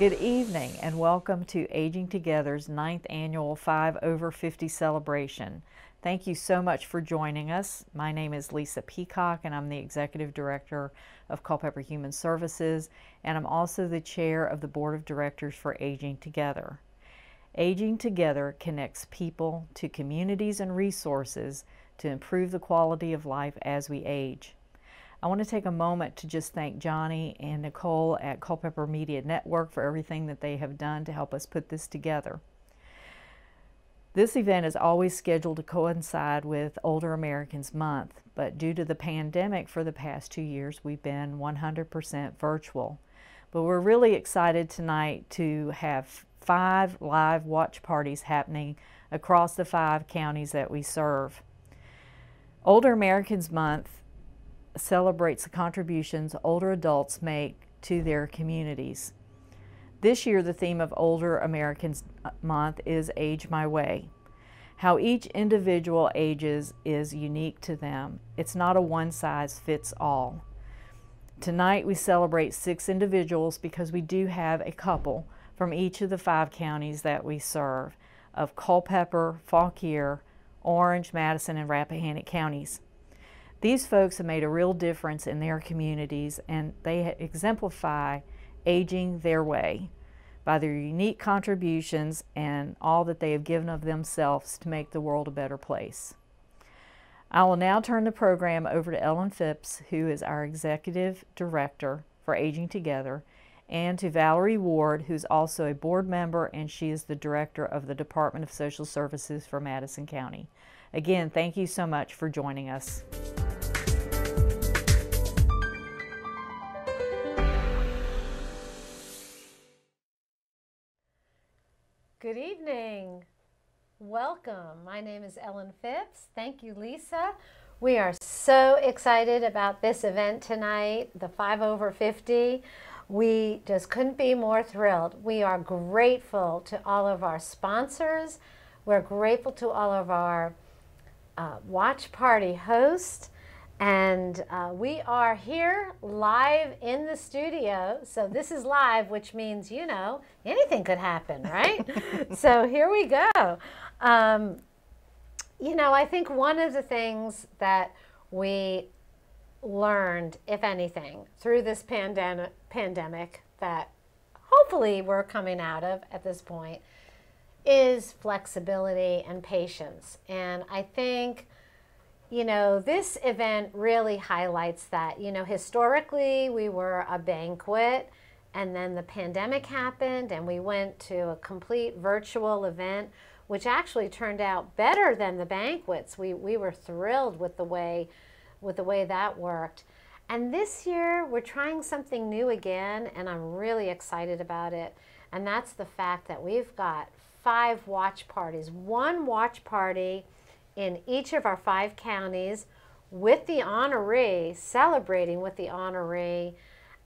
Good evening and welcome to Aging Together's 9th annual 5 over 50 celebration. Thank you so much for joining us. My name is Lisa Peacock and I'm the Executive Director of Culpeper Human Services, and I'm also the Chair of the Board of Directors for Aging Together. Aging Together connects people to communities and resources to improve the quality of life as we age. I want to take a moment to just thank Johnny and Nicole at Culpeper Media Network for everything that they have done to help us put this together. This event is always scheduled to coincide with Older Americans Month, but due to the pandemic for the past 2 years, we've been 100% virtual. But we're really excited tonight to have 5 live watch parties happening across the 5 counties that we serve. Older Americans Month celebrates the contributions older adults make to their communities. This year, the theme of Older Americans Month is Age My Way. How each individual ages is unique to them. It's not a one-size-fits-all. Tonight, we celebrate 6 individuals because we do have a couple from each of the 5 counties that we serve of Culpeper, Fauquier, Orange, Madison, and Rappahannock counties. These folks have made a real difference in their communities, and they exemplify aging their way by their unique contributions and all that they have given of themselves to make the world a better place. I will now turn the program over to Ellen Phipps, who is our Executive Director for Aging Together, and to Valerie Ward, who's also a board member, and she is the Director of the Department of Social Services for Madison County. Again, thank you so much for joining us. Good evening. Welcome. My name is Ellen Phipps. Thank you, Lisa. We are so excited about this event tonight, the 5 over 50. We just couldn't be more thrilled. We are grateful to all of our sponsors. We're grateful to all of our watch party hosts. And we are here live in the studio. So this is live, which means, you know, anything could happen, right? So here we go. You know, I think one of the things that we learned, if anything, through this pandemic that hopefully we're coming out of at this point is flexibility and patience. And I think, you know, this event really highlights that. You know, historically, we were a banquet, and then the pandemic happened, and we went to a complete virtual event, which actually turned out better than the banquets. We were thrilled with the way that worked. And this year, we're trying something new again, and I'm really excited about it. And that's the fact that we've got 5 watch parties, 1 watch party in each of our 5 counties with the honoree, celebrating with the honoree.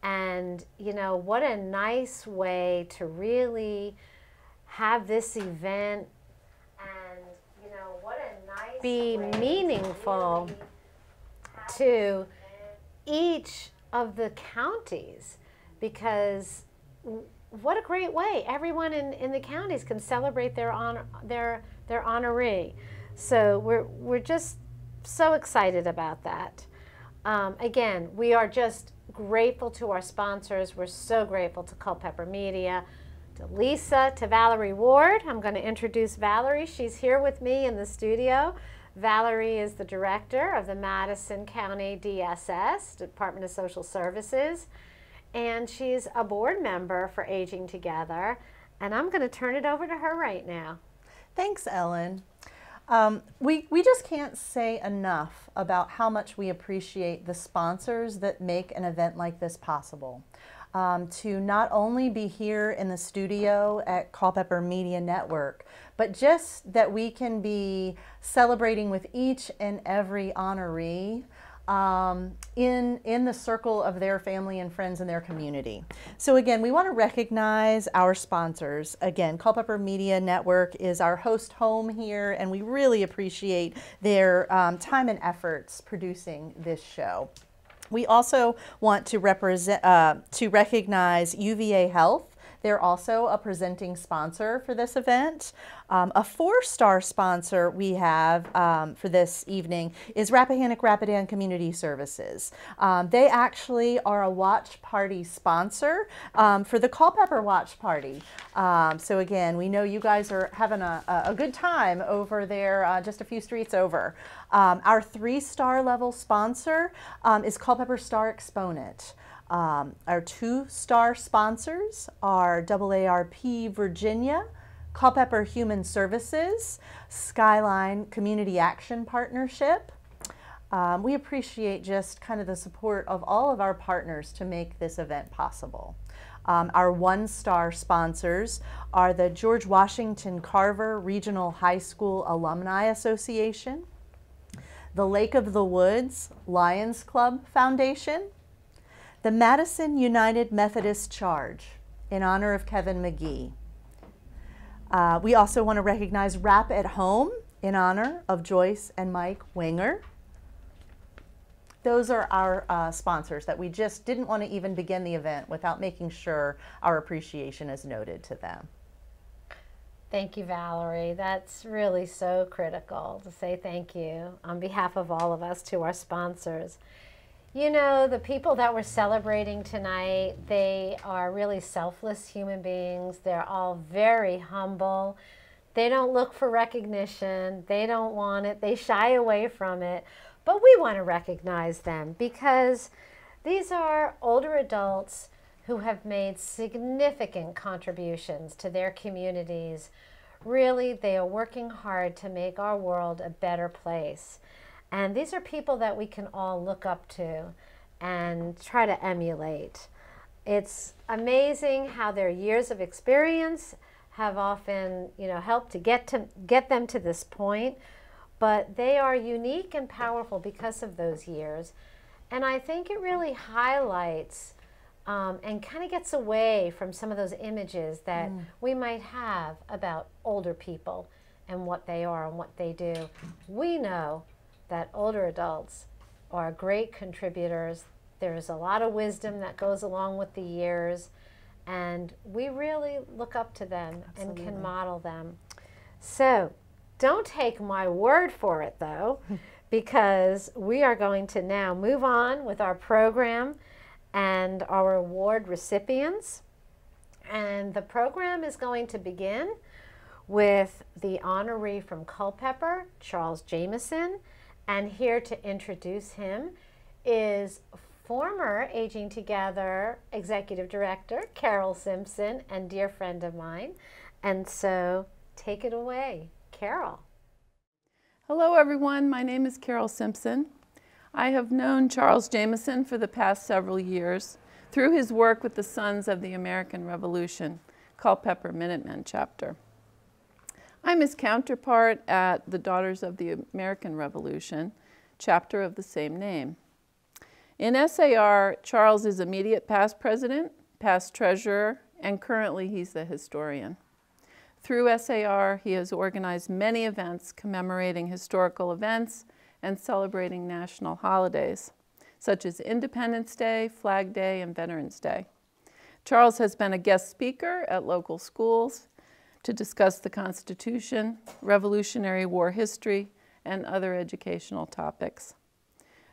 And, you know, what a nice way to really have this event and, you know, what a nice be meaningful to each of the counties, because what a great way. Everyone in the counties can celebrate their honoree. So we're just so excited about that. Again, we are just grateful to our sponsors. We're so grateful to Culpeper Media, to Lisa, to Valerie Ward. I'm going to introduce Valerie. She's here with me in the studio. Valerie is the director of the Madison County DSS, Department of Social Services, and she's a board member for Aging Together. And I'm going to turn it over to her right now. Thanks, Ellen. We just can't say enough about how much we appreciate the sponsors that make an event like this possible. To not only be here in the studio at Culpeper Media Network, but just that we can be celebrating with each and every honoree in the circle of their family and friends in their community. So again, we want to recognize our sponsors. Again, Culpeper Media Network is our host home here, and we really appreciate their time and efforts producing this show. We also want to recognize UVA Health They're also a presenting sponsor for this event. A 4-star sponsor we have for this evening is Rappahannock Rapidan Community Services. They actually are a watch party sponsor for the Culpeper Watch Party. So again, we know you guys are having a good time over there, just a few streets over. Our 3-star level sponsor is Culpeper Star Exponent. Our 2-star sponsors are AARP Virginia, Culpeper Human Services, Skyline Community Action Partnership. We appreciate just kind of the support of all of our partners to make this event possible. Our 1-star sponsors are the George Washington Carver Regional High School Alumni Association, the Lake of the Woods Lions Club Foundation, the Madison United Methodist Charge in honor of Kevin McGee. We also want to recognize Rap at Home in honor of Joyce and Mike Winger. Those are our sponsors that we just didn't want to even begin the event without making sure our appreciation is noted to them. Thank you, Valerie. That's really so critical to say thank you on behalf of all of us to our sponsors. You know, the people that we're celebrating tonight, they are really selfless human beings. They're all very humble. They don't look for recognition. They don't want it. They shy away from it. But we want to recognize them because these are older adults who have made significant contributions to their communities. Really, they are working hard to make our world a better place. And these are people that we can all look up to and try to emulate. It's amazing how their years of experience have often, helped to get them to this point. But they are unique and powerful because of those years. And I think it really highlights and kind of gets away from some of those images that we might have about older people and what they are and what they do. We know that older adults are great contributors. There's a lot of wisdom that goes along with the years, and we really look up to them. Absolutely. And can model them. So don't take my word for it, though, because we are going to now move on with our program and our award recipients. And the program is going to begin with the honoree from Culpeper, Charles Jameson. And here to introduce him is former Aging Together Executive Director, Carol Simpson, and dear friend of mine. And so take it away, Carol. Hello everyone, my name is Carol Simpson. I have known Charles Jameson for the past several years through his work with the Sons of the American Revolution, Culpeper Minutemen chapter. I'm his counterpart at the Daughters of the American Revolution, chapter of the same name. In SAR, Charles is immediate past president, past treasurer, and currently he's the historian. Through SAR, he has organized many events commemorating historical events and celebrating national holidays, such as Independence Day, Flag Day, and Veterans Day. Charles has been a guest speaker at local schools to discuss the Constitution, Revolutionary War history, and other educational topics.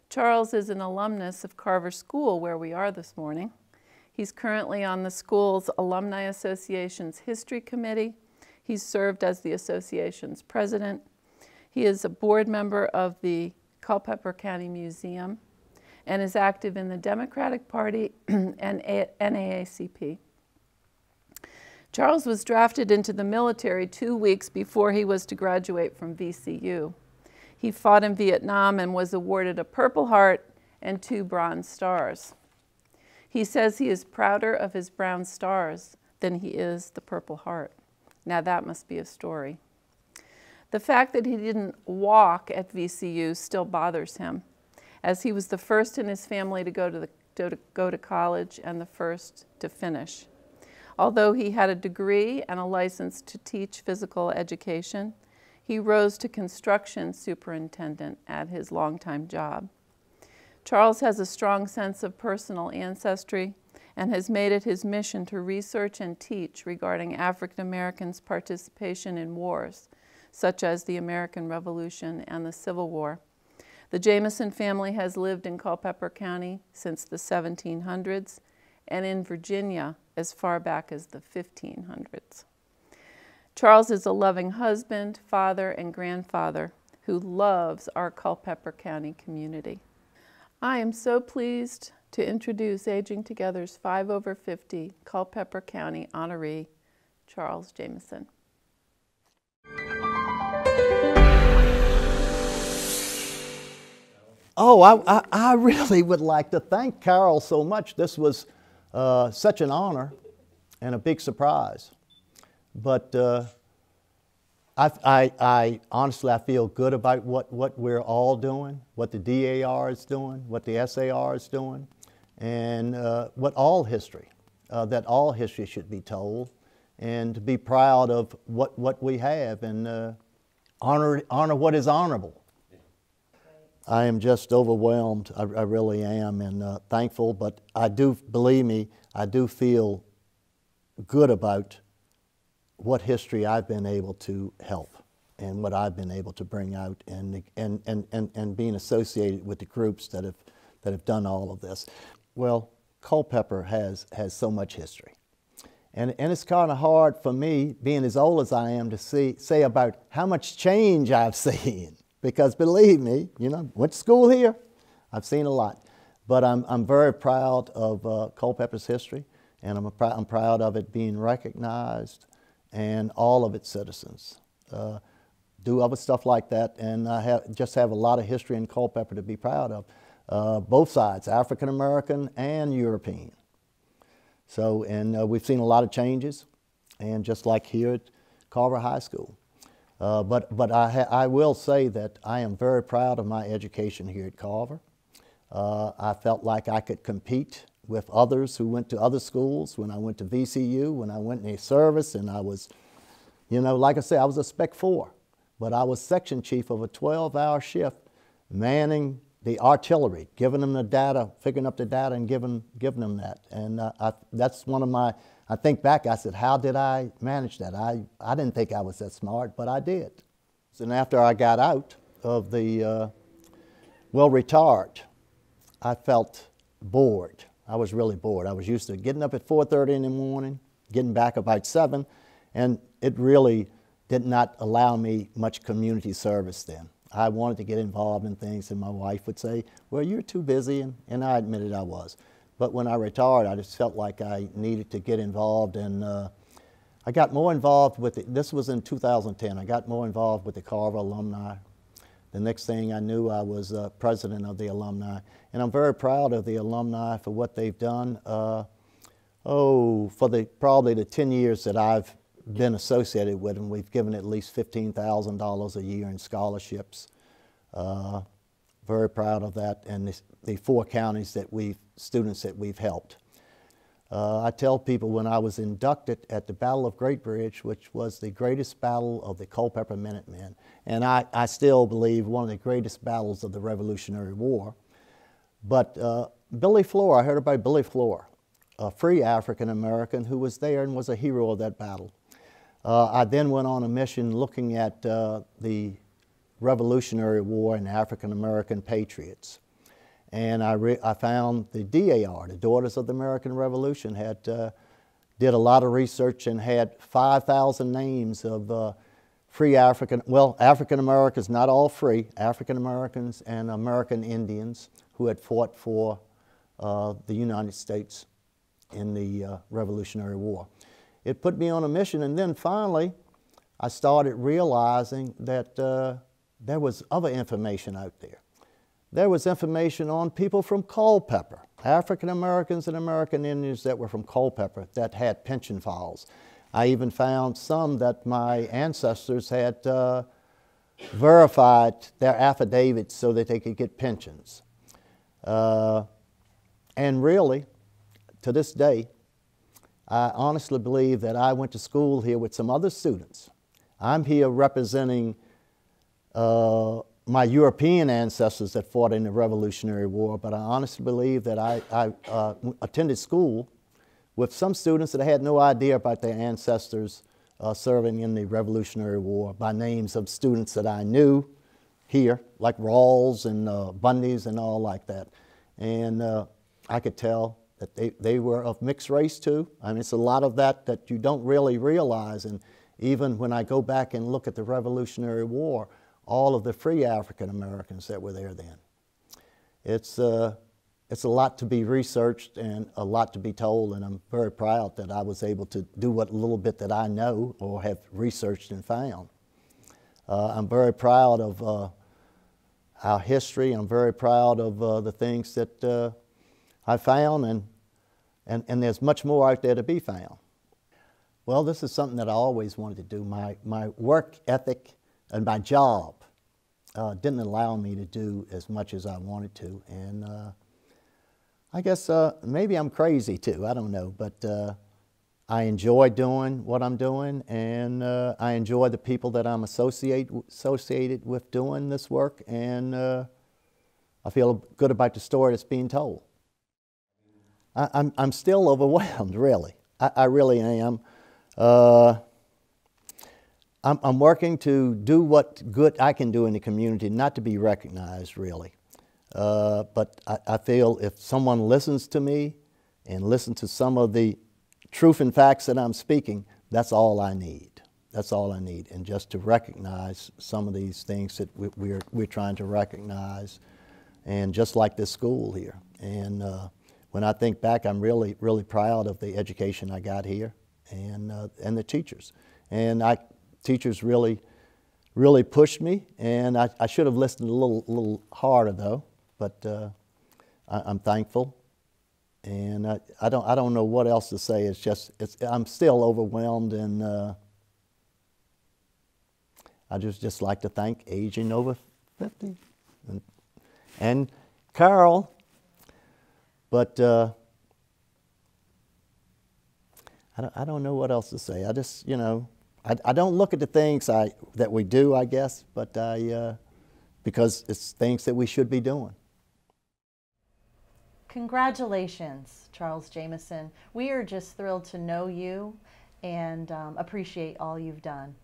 Charles is an alumnus of Carver School, where we are this morning. He's currently on the school's Alumni Association's History Committee. He's served as the association's president. He is a board member of the Culpeper County Museum and is active in the Democratic Party and NAACP. Charles was drafted into the military 2 weeks before he was to graduate from VCU. He fought in Vietnam and was awarded a Purple Heart and 2 Bronze Stars. He says he is prouder of his Bronze Stars than he is the Purple Heart. Now that must be a story. The fact that he didn't walk at VCU still bothers him, as he was the first in his family to go to college and the first to finish. Although he had a degree and a license to teach physical education, he rose to construction superintendent at his longtime job. Charles has a strong sense of personal ancestry and has made it his mission to research and teach regarding African Americans' participation in wars, such as the American Revolution and the Civil War. The Jameson family has lived in Culpeper County since the 1700s and in Virginia as far back as the 1500s. Charles is a loving husband, father, and grandfather who loves our Culpeper County community. I am so pleased to introduce Aging Together's 5 over 50 Culpeper County honoree, Charles Jameson. Oh, I really would like to thank Carol so much. This was such an honor and a big surprise. But I honestly, I feel good about what we're all doing, what the DAR is doing, what the SAR is doing, and what all history, that all history should be told, and to be proud of what we have, and honor what is honorable. I am just overwhelmed. I really am, and thankful. But I do, believe me, I do feel good about what history I've been able to help, and what I've been able to bring out, and being associated with the groups that have done all of this. Well, Culpeper has so much history, and it's kind of hard for me, being as old as I am, to say about how much change I've seen. Because believe me, you know, went to school here, I've seen a lot. But I'm very proud of Culpeper's history, and I'm proud of it being recognized, and all of its citizens do other stuff like that, and I just have a lot of history in Culpeper to be proud of, both sides, African American and European. So, and we've seen a lot of changes, and just like here at Carver High School. But I will say that I am very proud of my education here at Carver. I felt like I could compete with others who went to other schools. When I went to VCU, when I went in the service, and I was, you know, like I said, I was a Spec 4, but I was section chief of a 12-hour shift, manning the artillery, giving them the data, figuring up the data, and giving them that. And that's one of my, I think back, I said, how did I manage that? I didn't think I was that smart, but I did. And after I got out of the, retired, I felt bored. I was really bored. I was used to getting up at 4:30 in the morning, getting back about 7, and it really did not allow me much community service then. I wanted to get involved in things, and my wife would say, well, you're too busy, and I admitted I was. But when I retired, I just felt like I needed to get involved, and I got more involved with it. This was in 2010. I got more involved with the Carver alumni. The next thing I knew, I was president of the alumni, and I'm very proud of the alumni for what they've done. For probably the 10 years that I've been associated with them, we've given at least $15,000 a year in scholarships. Very proud of that, and the 4 counties that students that we've helped. I tell people, when I was inducted at the Battle of Great Bridge, which was the greatest battle of the Culpeper Minutemen, and I still believe one of the greatest battles of the Revolutionary War. But Billy Floor, I heard about Billy Floor, a free African American who was there and was a hero of that battle. I then went on a mission looking at the Revolutionary War and African American patriots. And I found the DAR, the Daughters of the American Revolution, did a lot of research and had 5,000 names of free African Americans, not all free, African Americans and American Indians who had fought for the United States in the Revolutionary War. It put me on a mission, and then finally I started realizing that there was other information out there. There was information on people from Culpeper, African Americans and American Indians that were from Culpeper that had pension files. I even found some that my ancestors had verified their affidavits so that they could get pensions. And really, to this day, I honestly believe that I went to school here with some other students. I'm here representing my European ancestors that fought in the Revolutionary War, but I honestly believe that I attended school with some students that had no idea about their ancestors serving in the Revolutionary War by names of students that I knew here, like Rawls and Bundys and all like that. And I could tell that they were of mixed race too. I mean, it's a lot of that that you don't really realize. And even when I go back and look at the Revolutionary War, all of the free African Americans that were there then. It's a lot to be researched and a lot to be told, and I'm very proud that I was able to do what little bit that I know or have researched and found. I'm very proud of our history. I'm very proud of the things that I found, and there's much more out there to be found. Well, this is something that I always wanted to do. My work ethic and my job didn't allow me to do as much as I wanted to, and I guess maybe I'm crazy too, I don't know, but I enjoy doing what I'm doing, and I enjoy the people that I'm associated with doing this work, and I feel good about the story that's being told. I'm still overwhelmed, really. I really am. I'm working to do what good I can do in the community, not to be recognized, really. But I feel if someone listens to me and listens to some of the truth and facts that I'm speaking, that's all I need. That's all I need, and just to recognize some of these things that we're trying to recognize, and just like this school here. And when I think back, I'm really, really proud of the education I got here, and the teachers. And teachers really, really pushed me, and I should have listened a little harder though. But I'm thankful, and I don't know what else to say. It's just I'm still overwhelmed, and I just like to thank Aging Over 50 and Carol. But I don't know what else to say. I just, you know, I don't look at the things that we do, I guess, but because it's things that we should be doing. Congratulations, Charles Jameson. We are just thrilled to know you and appreciate all you've done.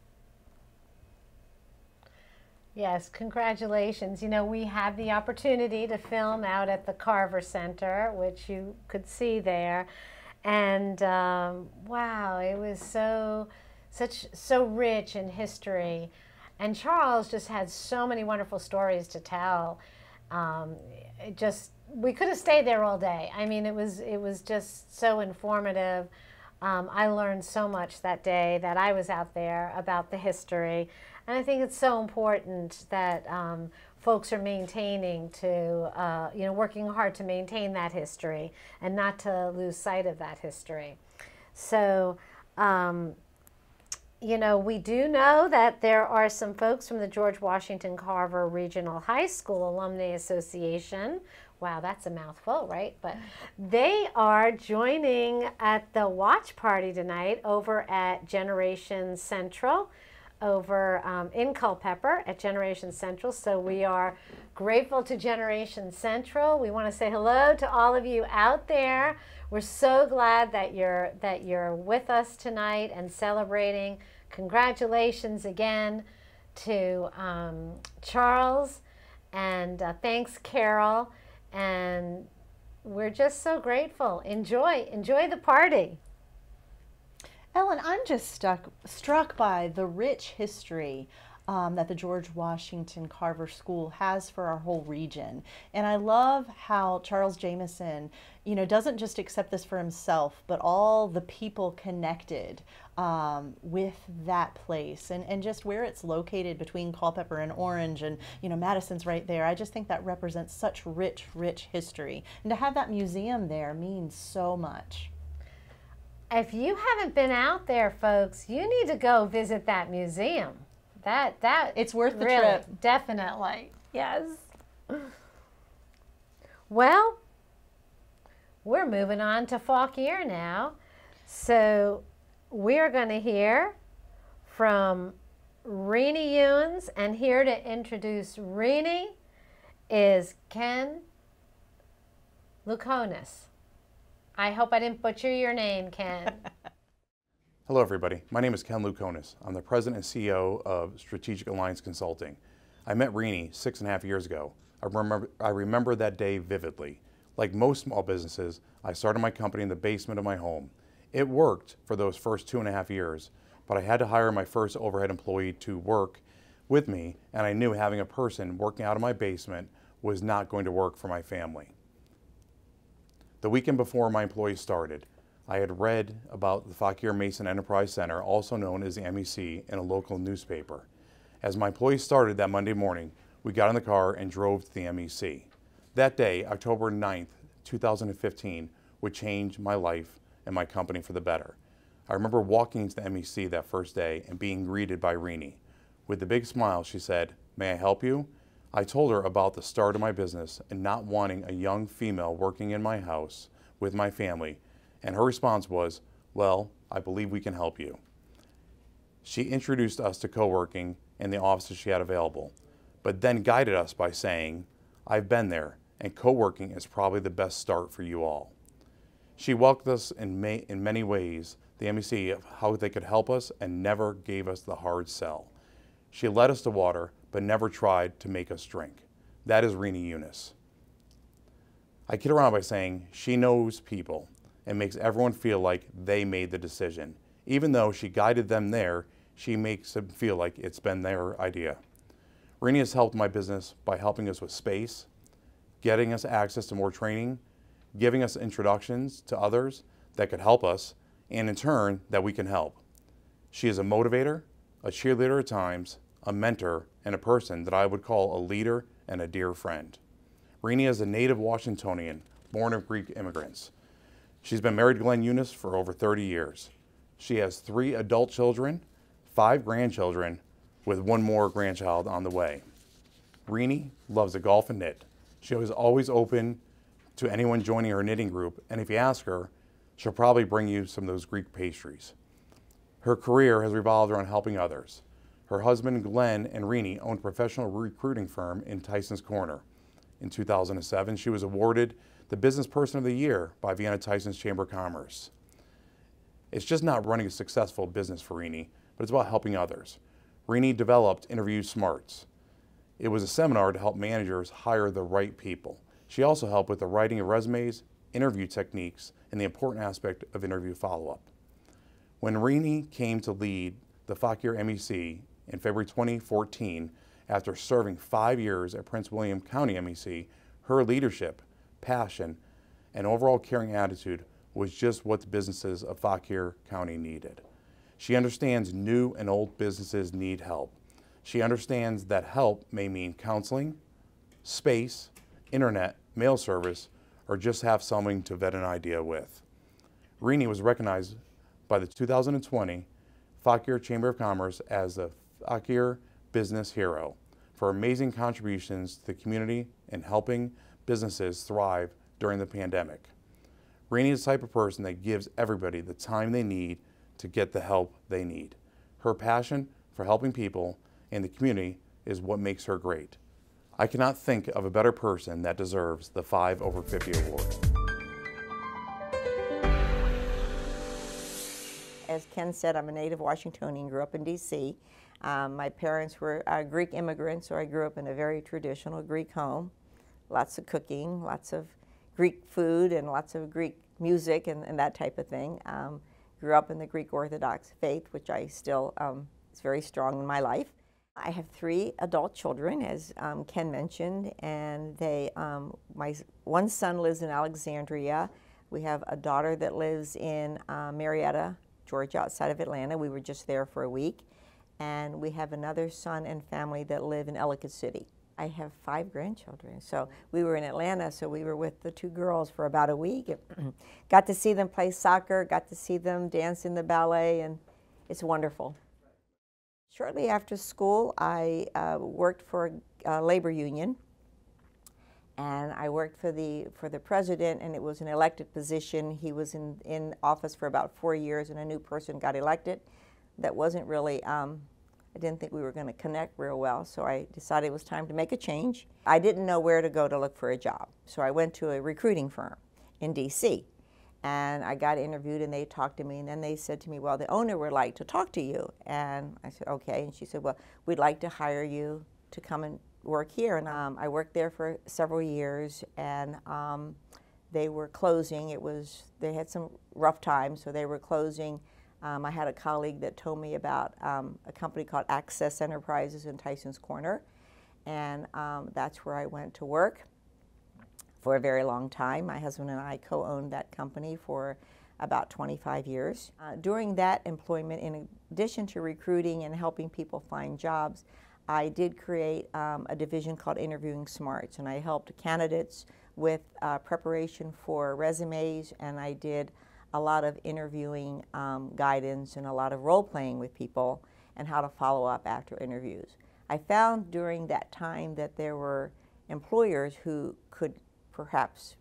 Yes, congratulations. You know, we had the opportunity to film out at the Carver Center, which you could see there. And wow, it was so rich in history. And Charles just had so many wonderful stories to tell. We could have stayed there all day. I mean, it was just so informative. I learned so much that day that I was out there about the history. And I think it's so important that folks are maintaining to, you know, working hard to maintain that history and not to lose sight of that history. So, you know, we do know that there are some folks from the George Washington Carver Regional High School Alumni Association. Wow, that's a mouthful, right? But they are joining at the watch party tonight over at Generation Central, over in Culpeper at Generation Central. So we are grateful to Generation Central. We want to say hello to all of you out there. We're so glad that you're with us tonight and celebrating. Congratulations again to Charles, and thanks, Carol. And we're just so grateful. Enjoy the party. Ellen, I'm just struck by the rich history that the George Washington Carver School has for our whole region. And I love how Charles Jameson, you know, doesn't just accept this for himself, but all the people connected with that place, and just where it's located between Culpeper and Orange, and, you know, Madison's right there. I just think that represents such rich history. And to have that museum there means so much. If you haven't been out there, folks, you need to go visit that museum. It's worth the trip. Definitely. Yes. Well, we're moving on to Fauquier now. So we're going to hear from Renee Ewens, and here to introduce Renee is Ken Lukonis. I hope I didn't butcher your name, Ken. Hello, everybody. My name is Ken Lukonis. I'm the president and CEO of Strategic Alliance Consulting. I met Rini 6.5 years ago. I remember that day vividly. Like most small businesses, I started my company in the basement of my home. It worked for those first 2.5 years, but I had to hire my first overhead employee to work with me, and I knew having a person working out of my basement was not going to work for my family. The weekend before my employee started, I had read about the Fakir Mason Enterprise Center, also known as the MEC, in a local newspaper. As my employee started that Monday morning, we got in the car and drove to the MEC. That day, October 9th, 2015, would change my life and my company for the better. I remember walking into the MEC that first day and being greeted by Rini. With a big smile, she said, "May I help you?" I told her about the start of my business and not wanting a young female working in my house with my family, and her response was, "Well, I believe we can help you." She introduced us to co-working and the offices she had available, but then guided us by saying, "I've been there, and co-working is probably the best start for you all." She welcomed us in many ways, the MEC, of how they could help us, and never gave us the hard sell. She led us to water, but never tried to make us drink. That is Rini Eunice. I kid around by saying she knows people and makes everyone feel like they made the decision. Even though she guided them there, she makes them feel like it's been their idea. Rini has helped my business by helping us with space, getting us access to more training, giving us introductions to others that could help us, and in turn, that we can help. She is a motivator, a cheerleader at times, a mentor, and a person that I would call a leader and a dear friend. Rini is a native Washingtonian, born of Greek immigrants. She's been married to Glenn Eunice for over 30 years. She has 3 adult children, 5 grandchildren, with 1 more grandchild on the way. Rini loves to golf and knit. She is always open to anyone joining her knitting group, and if you ask her, she'll probably bring you some of those Greek pastries. Her career has revolved around helping others. Her husband, Glenn, and Rini owned a professional recruiting firm in Tyson's Corner. In 2007, she was awarded the Business Person of the Year by Vienna Tyson's Chamber of Commerce. It's just not running a successful business for Rini, but it's about helping others. Rini developed Interview Smarts. It was a seminar to help managers hire the right people. She also helped with the writing of resumes, interview techniques, and the important aspect of interview follow-up. When Rini came to lead the Fakir MEC in February 2014, after serving 5 years at Prince William County MEC, her leadership, passion, and overall caring attitude was just what the businesses of Fakir County needed. She understands new and old businesses need help. She understands that help may mean counseling, space, internet, mail service, or just have something to vet an idea with. Rini was recognized by the 2020 Fakir Chamber of Commerce as the Fakir Business Hero for amazing contributions to the community and helping businesses thrive during the pandemic. Rini is the type of person that gives everybody the time they need to get the help they need. Her passion for helping people and the community is what makes her great. I cannot think of a better person that deserves the 5 over 50 award. As Ken said, I'm a native Washingtonian, grew up in D.C. My parents were Greek immigrants, so I grew up in a very traditional Greek home. Lots of cooking, lots of Greek food, and lots of Greek music and that type of thing. Grew up in the Greek Orthodox faith, which I still is very strong in my life. I have 3 adult children, as Ken mentioned, and my one son lives in Alexandria. We have a daughter that lives in Marietta, Georgia, outside of Atlanta. We were just there for a week. And we have another son and family that live in Ellicott City. I have 5 grandchildren. So we were in Atlanta, so we were with the 2 girls for about a week. Got to see them play soccer, got to see them dance in the ballet, and it's wonderful. Shortly after school, I worked for a labor union, and I worked for the president, and it was an elected position. He was in office for about 4 years, and a new person got elected. That wasn't really, I didn't think we were going to connect real well, so I decided it was time to make a change. I didn't know where to go to look for a job, so I went to a recruiting firm in D.C., And I got interviewed and they talked to me, and then they said to me, well, the owner would like to talk to you. And I said, okay. And she said, well, we'd like to hire you to come and work here. And I worked there for several years, and they were closing. They had some rough times, so they were closing. I had a colleague that told me about a company called Access Enterprises in Tyson's Corner, and that's where I went to work for a very long time. My husband and I co-owned that company for about 25 years. During that employment, in addition to recruiting and helping people find jobs, I did create a division called Interviewing Smarts, and I helped candidates with preparation for resumes, and I did a lot of interviewing guidance and a lot of role-playing with people and how to follow up after interviews. I found during that time that there were employers who could perhaps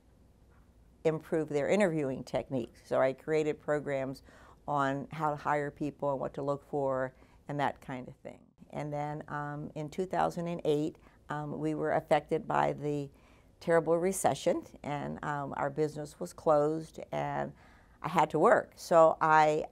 improve their interviewing techniques. So I created programs on how to hire people and what to look for and that kind of thing. And then in 2008, we were affected by the terrible recession, and our business was closed, and I had to work. So I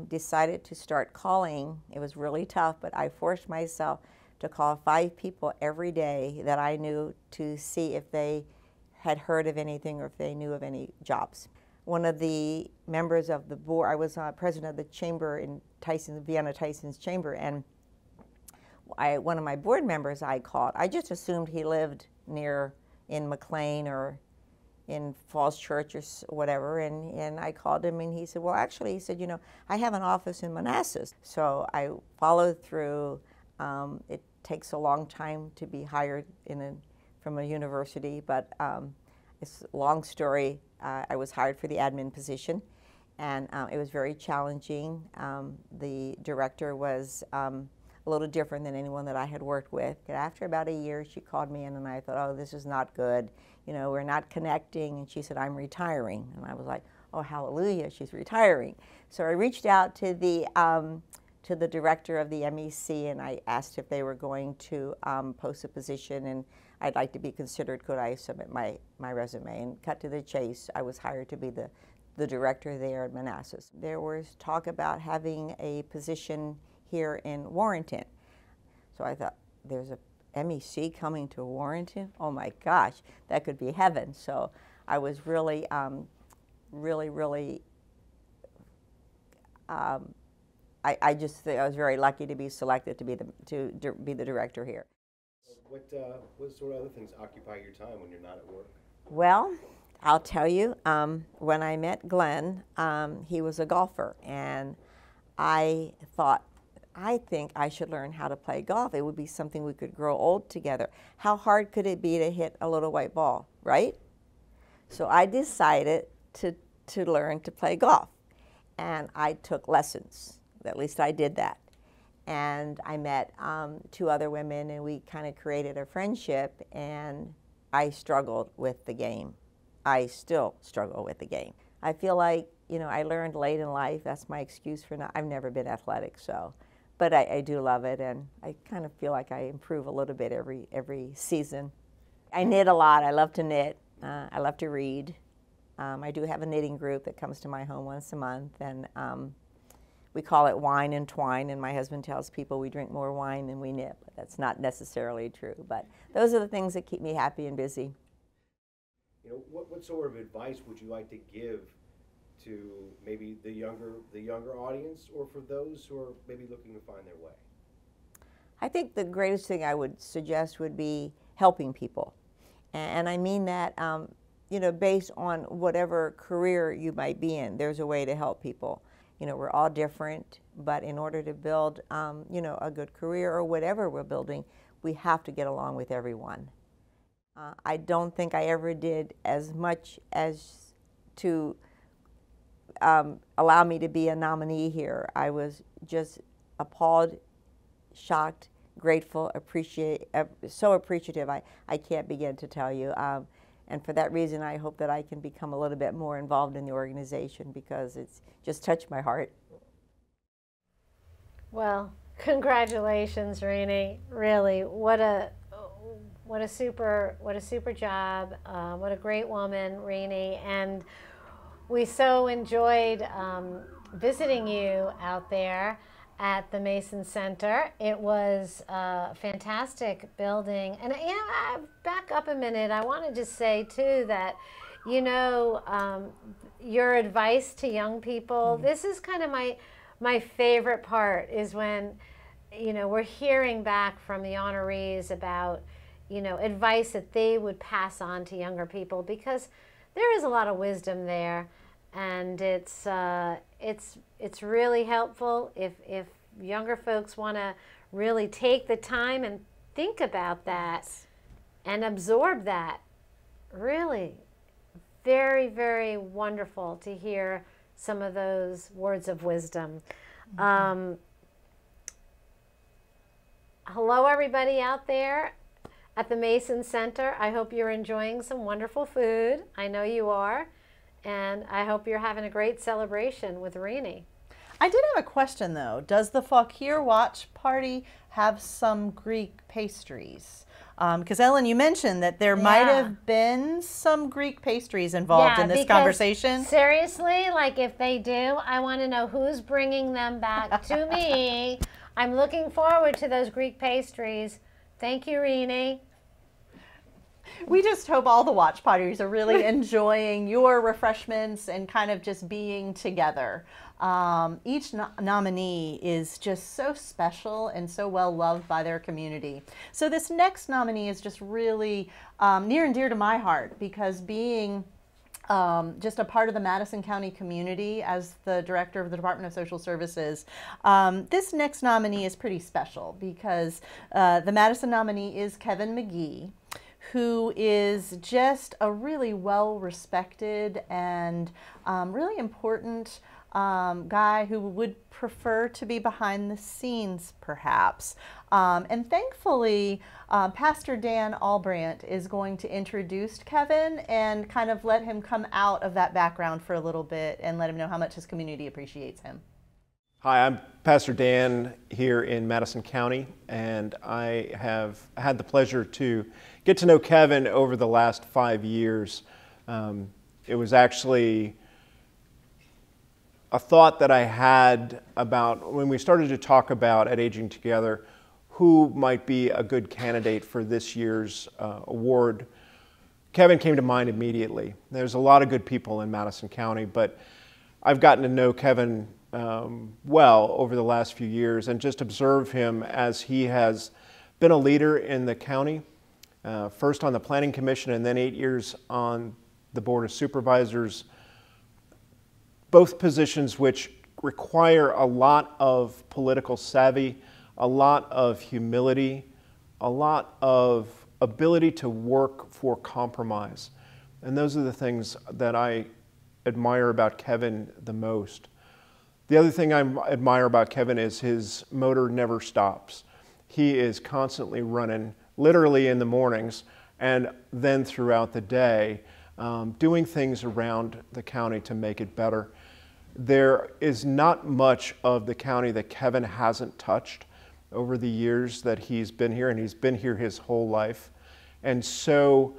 decided to start calling. It was really tough, but I forced myself to call 5 people every day that I knew to see if they had heard of anything or if they knew of any jobs. One of the members of the board, I was president of the chamber in Vienna Tyson's chamber, and one of my board members I called. I just assumed he lived in McLean or in Falls Church or whatever, and I called him, and he said, well, actually, he said, you know, I have an office in Manassas. So I followed through. It takes a long time to be hired from a university, but it's a long story. I was hired for the admin position, and it was very challenging. The director was a little different than anyone that I had worked with. And after about a year, she called me in, and I thought, oh, this is not good. You know, we're not connecting. And she said, I'm retiring. And I was like, oh, hallelujah, she's retiring. So I reached out to the director of the MEC, and I asked if they were going to post a position, and I'd like to be considered. Could I submit my resume? And cut to the chase, I was hired to be the director there at Manassas. There was talk about having a position here in Warrenton. So I thought, there's a MEC coming to Warrenton? Oh my gosh, that could be heaven. So I was really, really, I just think I was very lucky to be selected to be the director here. What sort of other things occupy your time when you're not at work? Well, I'll tell you, when I met Glenn, he was a golfer, and I thought, I think I should learn how to play golf. It would be something we could grow old together. How hard could it be to hit a little white ball, right? So I decided to learn to play golf, and I took lessons. At least I did that. And I met 2 other women, and we kind of created a friendship, and I struggled with the game. I still struggle with the game. I feel like, you know, I learned late in life. That's my excuse for I've never been athletic, so. But I do love it, and I kind of feel like I improve a little bit every season. I knit a lot. I love to knit. I love to read. I do have a knitting group that comes to my home once a month, and we call it Wine and Twine, and my husband tells people we drink more wine than we knit, but that's not necessarily true. But those are the things that keep me happy and busy. You know, what sort of advice would you like to give to maybe the younger audience, or for those who are maybe looking to find their way? I think the greatest thing I would suggest would be helping people, and I mean that you know, based on whatever career you might be in, there's a way to help people. You know, we're all different, but in order to build you know, a good career or whatever we're building, we have to get along with everyone. I don't think I ever did as much as to allow me to be a nominee here. I was just appalled, shocked, grateful, so appreciative. I can't begin to tell you. And for that reason, I hope that I can become a little bit more involved in the organization, because it's just touched my heart. Well, congratulations, Renee. Really, what a super job. What a great woman, Renee. And We so enjoyed visiting you out there at the Mason Center. It was a fantastic building. And back up a minute, I want to just say too that, you know, your advice to young people, this is kind of my favorite part, is when, you know, we're hearing back from the honorees about, you know, advice that they would pass on to younger people, because there is a lot of wisdom there, and it's really helpful if younger folks want to really take the time and think about that and absorb that. Really, very, very wonderful to hear some of those words of wisdom. Hello, everybody out there at the Mason Center. I hope you're enjoying some wonderful food. I know you are. And I hope you're having a great celebration with Renee. I did have a question though. Does the Fakir Watch Party have some Greek pastries? Because Ellen, you mentioned that there might have been some Greek pastries involved in this conversation. Seriously, like if they do, I want to know who's bringing them back to me. I'm looking forward to those Greek pastries. Thank you, Renee. We just hope all the watch parties are really enjoying your refreshments and kind of just being together. Each nominee is just so special and so well loved by their community. So this next nominee is just really near and dear to my heart, because being just a part of the Madison County community as the director of the Department of Social Services, this next nominee is pretty special because the Madison nominee is Kevin McGee, who is just a really well-respected and really important guy who would prefer to be behind the scenes, perhaps. And thankfully, Pastor Dan Albrandt is going to introduce Kevin and kind of let him come out of that background for a little bit and let him know how much his community appreciates him. Hi, I'm Pastor Dan here in Madison County, and I have had the pleasure to get to know Kevin over the last 5 years. It was actually a thought that I had about when we started to talk about at Aging Together who might be a good candidate for this year's award. Kevin came to mind immediately. There's a lot of good people in Madison County, but I've gotten to know Kevin well over the last few years and just observe him as he has been a leader in the county, first on the Planning Commission and then 8 years on the Board of Supervisors, both positions which require a lot of political savvy, a lot of humility, a lot of ability to work for compromise. And those are the things that I admire about Kevin the most. The other thing I admire about Kevin is his motor never stops. He is constantly running, literally in the mornings, and then throughout the day, doing things around the county to make it better. There is not much of the county that Kevin hasn't touched over the years that he's been here, and he's been here his whole life. And so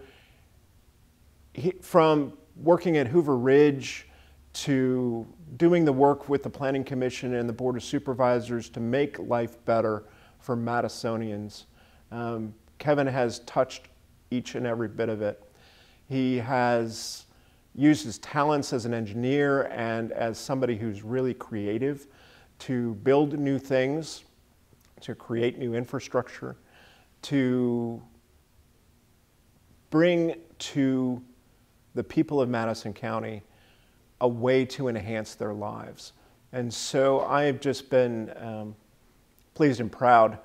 from working at Hoover Ridge to doing the work with the Planning Commission and the Board of Supervisors to make life better for Madisonians, Kevin has touched each and every bit of it. He has used his talents as an engineer and as somebody who's really creative to build new things, to create new infrastructure, to bring to the people of Madison County a way to enhance their lives. And so I've just been pleased and proud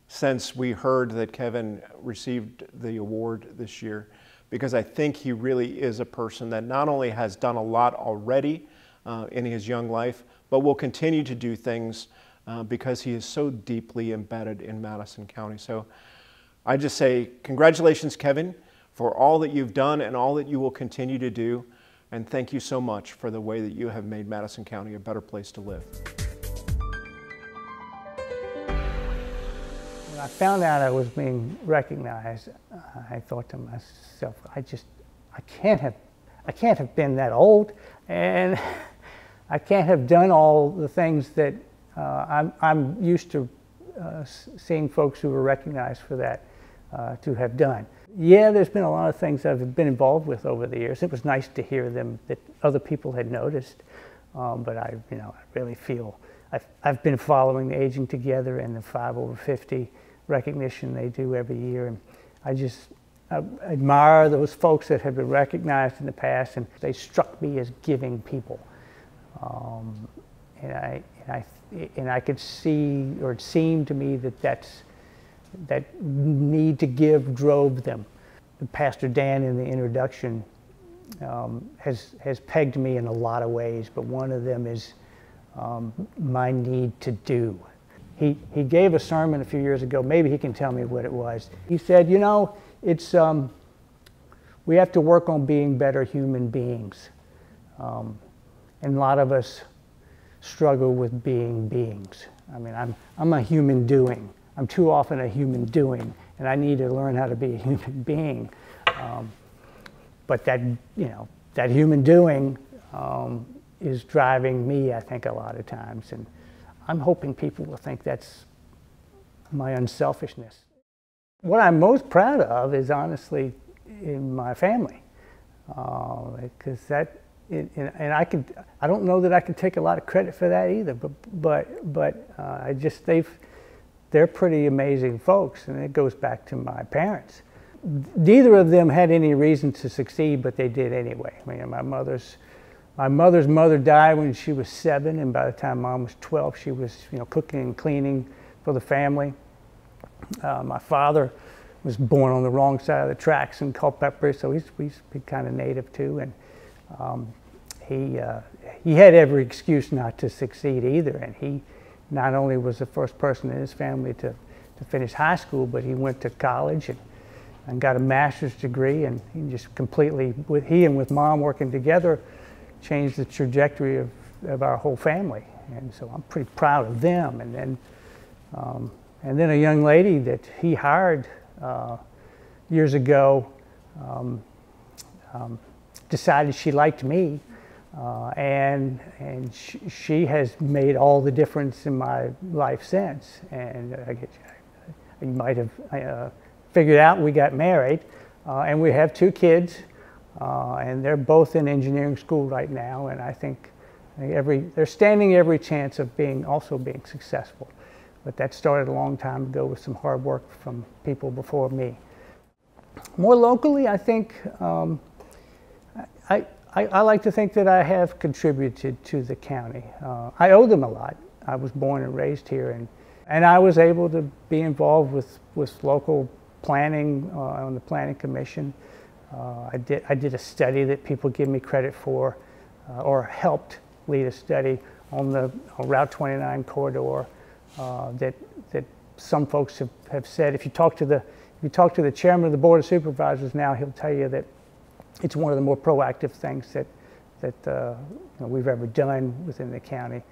since we heard that Kevin received the award this year, because I think he really is a person that not only has done a lot already in his young life, but will continue to do things because he is so deeply embedded in Madison County. So I just say congratulations, Kevin, for all that you've done and all that you will continue to do. And thank you so much for the way that you have made Madison County a better place to live. When I found out I was being recognized, I thought to myself, I can't have I can't have been that old, and I can't have done all the things that I'm used to seeing folks who are recognized for that to have done. Yeah, there's been a lot of things I've been involved with over the years. It was nice to hear them, that other people had noticed, but I really feel I've been following the Aging Together and the 5 over 50 recognition they do every year, and I admire those folks that have been recognized in the past, and they struck me as giving people. And I could see, or it seemed to me, that need to give drove them. Pastor Dan in the introduction has pegged me in a lot of ways, but one of them is my need to do. He gave a sermon a few years ago. Maybe he can tell me what it was. He said, it's we have to work on being better human beings, and a lot of us struggle with being beings. I mean, I'm a human doing. I'm too often a human doing, and I need to learn how to be a human being. But that human doing is driving me, I think, a lot of times, and I'm hoping people will think that's my unselfishness. What I'm most proud of is honestly in my family, because I don't know that I can take a lot of credit for that either, but they're pretty amazing folks, and it goes back to my parents. Neither of them had any reason to succeed, but they did anyway. I mean, my mother's mother died when she was 7, and by the time Mom was 12, she was cooking and cleaning for the family. My father was born on the wrong side of the tracks in Culpeper, so he's kind of native too, and he had every excuse not to succeed either, and he not only was the first person in his family to finish high school, but he went to college and got a master's degree, and he just completely, with Mom working together, changed the trajectory of our whole family. And so I'm pretty proud of them. And then a young lady that he hired years ago decided she liked me, and she has made all the difference in my life since. And you might have figured out we got married, and we have 2 kids, and they're both in engineering school right now, and I think they're standing every chance of being successful. But that started a long time ago with some hard work from people before me. More locally, I think I like to think that I have contributed to the county. I owe them a lot. I was born and raised here, and I was able to be involved with local planning on the planning commission. I did a study that people give me credit for, or helped lead a study on the Route 29 corridor that some folks have said. If you talk to the chairman of the Board of Supervisors now, he'll tell you that it's one of the more proactive things that we've ever done within the county.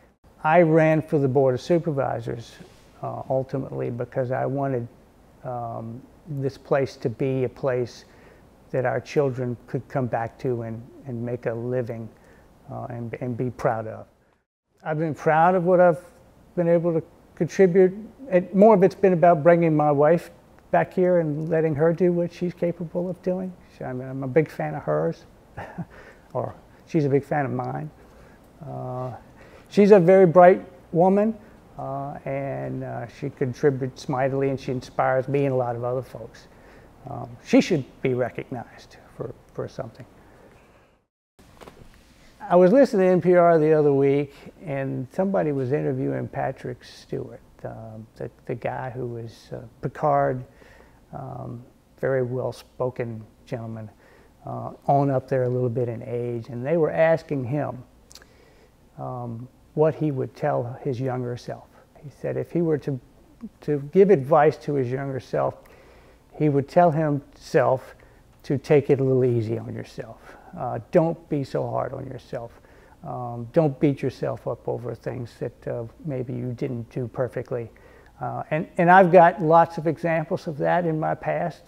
I ran for the Board of Supervisors ultimately because I wanted this place to be a place that our children could come back to and make a living and be proud of. I've been proud of what I've been able to contribute. More of it's been about bringing my wife back here and letting her do what she's capable of doing. I mean, I'm a big fan of hers, or she's a big fan of mine. She's a very bright woman, and she contributes mightily, and she inspires me and a lot of other folks. She should be recognized for something. I was listening to NPR the other week, and somebody was interviewing Patrick Stewart, the guy who was Picard, very well-spoken gentleman, on up there a little bit in age, and they were asking him what he would tell his younger self. He said if he were to give advice to his younger self, he would tell himself to take it a little easy on yourself. Don't be so hard on yourself. Don't beat yourself up over things that maybe you didn't do perfectly. And I've got lots of examples of that in my past.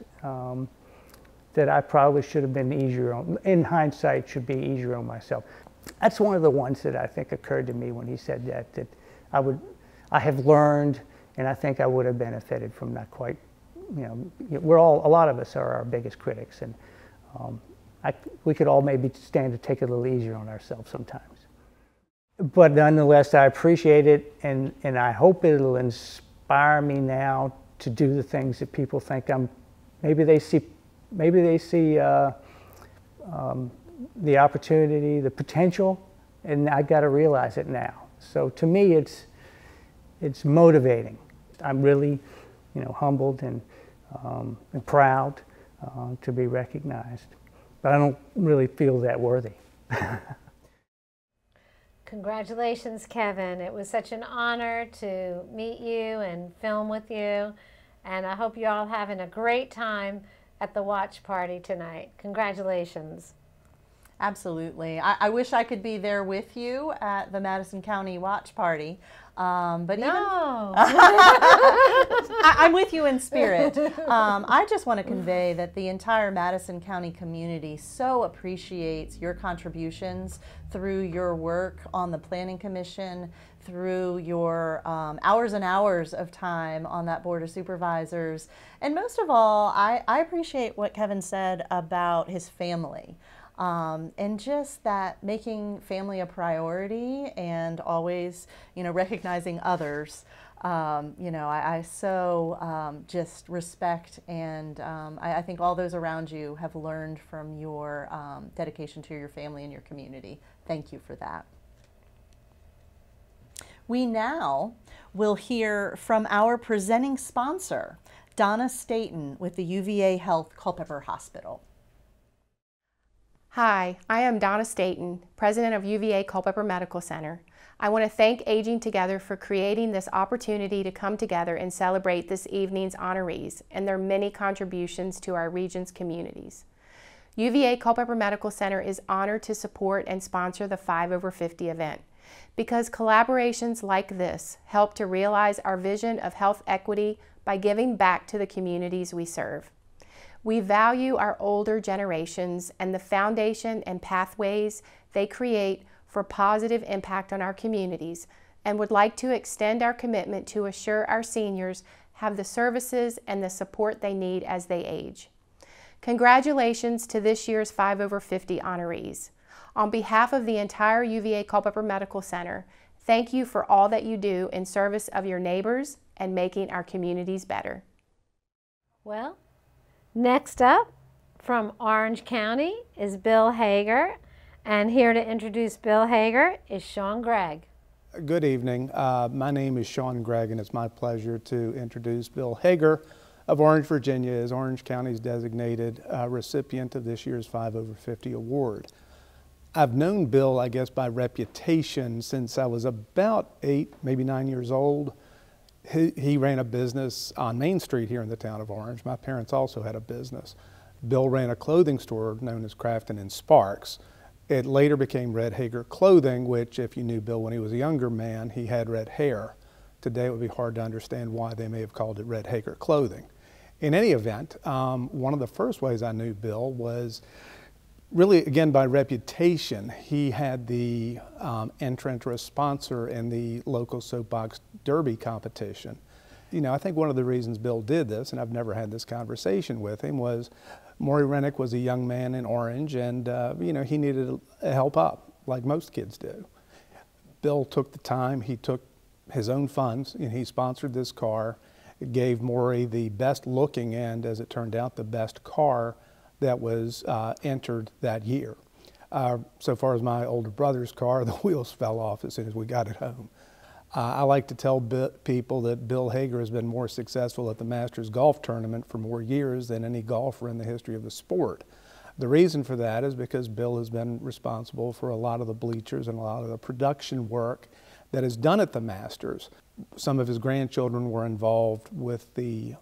that I probably should have been easier on, in hindsight, should be easier on myself. That's one of the ones that I think occurred to me when he said that I have learned, and I think I would have benefited from not quite, a lot of us are our biggest critics, and we could all maybe stand to take it a little easier on ourselves sometimes. But nonetheless, I appreciate it, and I hope it'll inspire me now to do the things that people think maybe they see the opportunity, the potential, and I got to realize it now. So to me, it's motivating. I'm really, humbled and proud to be recognized, but I don't really feel that worthy. Congratulations, Kevin. It was such an honor to meet you and film with you, and I hope you're all having a great time at the watch party tonight. Congratulations. Absolutely. I wish I could be there with you at the Madison County watch party. But no. I'm with you in spirit. I just want to convey that the entire Madison County community so appreciates your contributions through your work on the Planning Commission, through your hours and hours of time on that Board of Supervisors. And most of all, I appreciate what Kevin said about his family. And just that making family a priority and always, recognizing others, I so just respect, and I think all those around you have learned from your dedication to your family and your community. Thank you for that. We now will hear from our presenting sponsor, Donna Staten with the UVA Health Culpeper Hospital. Hi, I am Donna Staten, President of UVA Culpeper Medical Center. I want to thank Aging Together for creating this opportunity to come together and celebrate this evening's honorees and their many contributions to our region's communities. UVA Culpeper Medical Center is honored to support and sponsor the 5 over 50 event because collaborations like this help to realize our vision of health equity by giving back to the communities we serve. We value our older generations and the foundation and pathways they create for positive impact on our communities, and would like to extend our commitment to assure our seniors have the services and the support they need as they age. Congratulations to this year's 5 over 50 honorees. On behalf of the entire UVA Culpeper Medical Center, thank you for all that you do in service of your neighbors and making our communities better. Well, next up from Orange County is Bill Hager, and here to introduce Bill Hager is Sean Gregg. Good evening. My name is Sean Gregg, and it's my pleasure to introduce Bill Hager of Orange, Virginia, as Orange County's designated recipient of this year's 5 over 50 award. I've known Bill, I guess, by reputation since I was about 8, maybe 9 years old. He ran a business on Main Street here in the town of Orange. My parents also had a business. Bill ran a clothing store known as Crafton and Sparks. It later became Red Hager Clothing, which, if you knew Bill when he was a younger man, he had red hair. Today it would be hard to understand why they may have called it Red Hager Clothing. In any event, one of the first ways I knew Bill was really, again, by reputation. He had the entrant or a sponsor in the local soapbox derby competition. I think one of the reasons Bill did this, and I've never had this conversation with him, was Maury Rennick was a young man in Orange, and he needed a help up, like most kids do. Bill took the time, he took his own funds, and he sponsored this car. It gave Maury the best looking and, as it turned out, the best car that was entered that year. So far as my older brother's car, the wheels fell off as soon as we got it home. I like to tell people that Bill Hager has been more successful at the Masters Golf Tournament for more years than any golfer in the history of the sport. The reason for that is because Bill has been responsible for a lot of the bleachers and a lot of the production work that is done at the Masters. Some of his grandchildren were involved with the